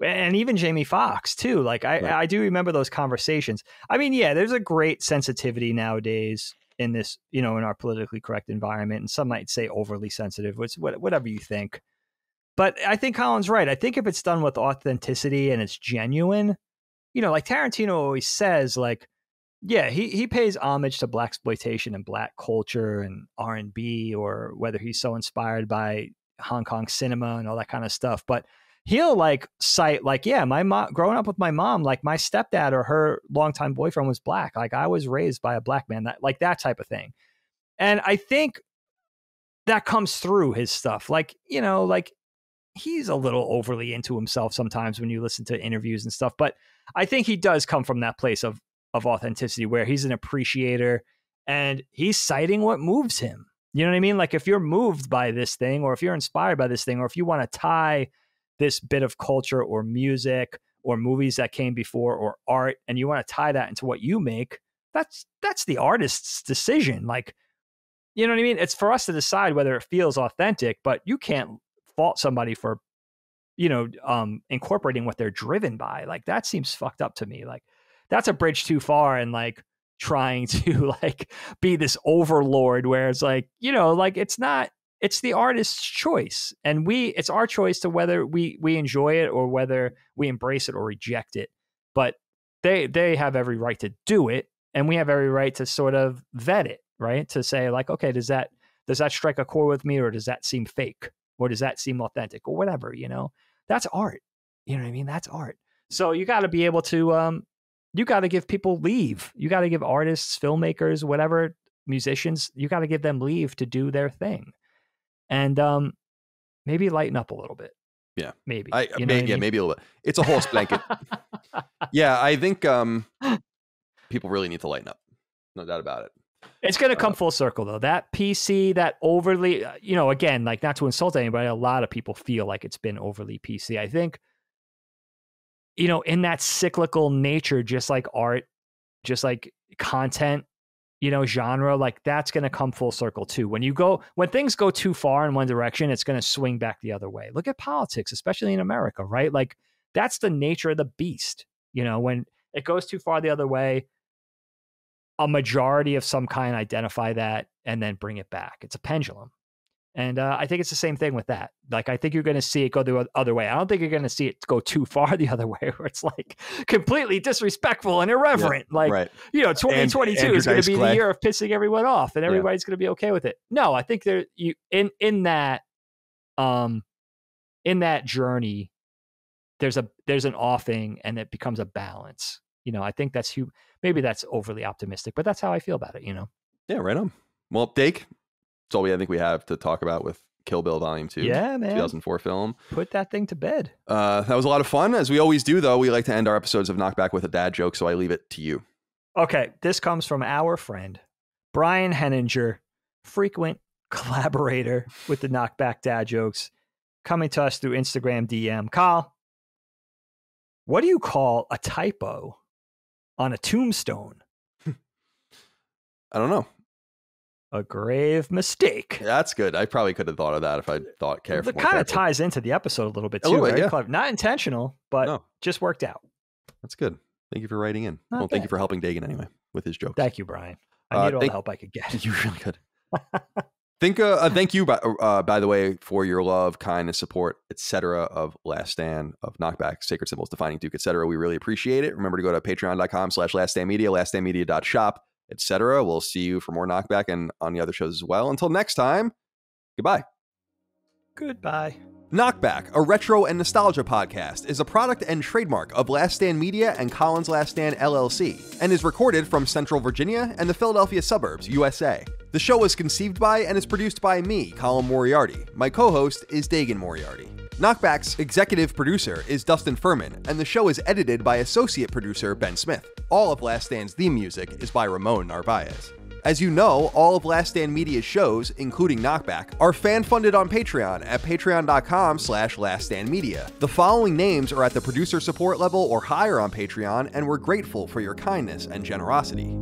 and even Jamie Foxx too. Like, I do remember those conversations. I mean, yeah, there's a great sensitivity nowadays in this, you know, in our politically correct environment. And some might say overly sensitive, whatever you think. But I think Colin's right. I think if it's done with authenticity and it's genuine, you know, like Tarantino always says, like, yeah, he pays homage to blaxploitation and black culture and R&B, or whether he's so inspired by Hong Kong cinema and all that kind of stuff. But he'll like cite, like, yeah, my mom, growing up with my mom, like my stepdad or her longtime boyfriend was black. Like, I was raised by a black man, that type of thing. And I think that comes through his stuff. Like, you know, like, he's a little overly into himself sometimes when you listen to interviews and stuff. But I think he does come from that place of authenticity, where he's an appreciator and he's citing what moves him. You know what I mean? Like, if you're moved by this thing, or if you're inspired by this thing, or if you want to tie this bit of culture or music or movies that came before or art, and you want to tie that into what you make, that's the artist's decision. Like, you know what I mean? It's for us to decide whether it feels authentic, but you can't fault somebody for, you know, incorporating what they're driven by. Like, that seems fucked up to me. Like, that's a bridge too far, and like trying to like be this overlord where it's like, you know, like, it's the artist's choice, and it's our choice to whether we enjoy it or whether we embrace it or reject it. But they have every right to do it, and we have every right to sort of vet it, right? To say like, okay, does that strike a chord with me, or does that seem fake, or does that seem authentic, or whatever, you know? That's art. You know what I mean? That's art. So you got to be able to you got to give people leave. You got to give artists, filmmakers, whatever, musicians, you got to give them leave to do their thing. And maybe lighten up a little bit.
Yeah.
Maybe.
Maybe a little bit. It's a horse blanket. Yeah, I think people really need to lighten up. No doubt about it.
It's going to come full circle, though. That PC, that overly, again, like not to insult anybody, a lot of people feel like it's been overly PC. I think, in that cyclical nature, just like art, just like content, genre, like that's going to come full circle too. When things go too far in one direction, it's going to swing back the other way. Look at politics, especially in America, right? Like that's the nature of the beast. When it goes too far the other way, a majority of some kind identify that and then bring it back. It's a pendulum. And I think it's the same thing with that. Like, I think you're going to see it go the other way. I don't think you're going to see it go too far the other way where it's like completely disrespectful and irreverent. 2022 is going to be the year of pissing everyone off and everybody's going to be okay with it. No, I think in that journey, there's an offing and it becomes a balance. I think maybe that's overly optimistic, but that's how I feel about it,
Yeah, right on. Well, Dake, that's all I think we have to talk about with Kill Bill Volume 2.
Yeah, man.
2004 film.
Put that thing to bed.
That was a lot of fun. As we always do, though, we like to end our episodes of Knockback with a dad joke, so I leave it to you.
Okay, this comes from our friend, Brian Henninger, frequent collaborator with the Knockback dad jokes, coming to us through Instagram DM. Kyle, what do you call a typo on a tombstone?
I don't know.
A grave mistake.
That's good. I probably could have thought of that if I thought carefully.
It kind of ties into the episode a little bit too, right? Yeah. Not intentional, but just worked out.
That's good. Thank you for writing in. Thank you for helping Dagan anyway with his jokes.
Thank you, Brian. I need all the help I could get.
You really could. Thank you, by the way, for your love, kindness, support, etc. of Last Stand, of Knockback, Sacred Symbols, Defining Duke, etc. We really appreciate it. Remember to go to patreon.com/laststandmedia, laststandmedia.shop, etc. We'll see you for more Knockback and on the other shows as well. Until next time, goodbye.
Goodbye.
Knockback, a retro and nostalgia podcast, is a product and trademark of Last Stand Media and Collins Last Stand LLC, and is recorded from Central Virginia and the Philadelphia suburbs, USA. The show was conceived by and is produced by me, Colin Moriarty. My co-host is Dagan Moriarty. Knockback's executive producer is Dustin Furman, and the show is edited by associate producer Ben Smith. All of Last Stand's theme music is by Ramon Narvaez. As you know, all of Last Stand Media's shows, including Knockback, are fan-funded on Patreon at patreon.com/laststandmedia. The following names are at the producer support level or higher on Patreon, and we're grateful for your kindness and generosity.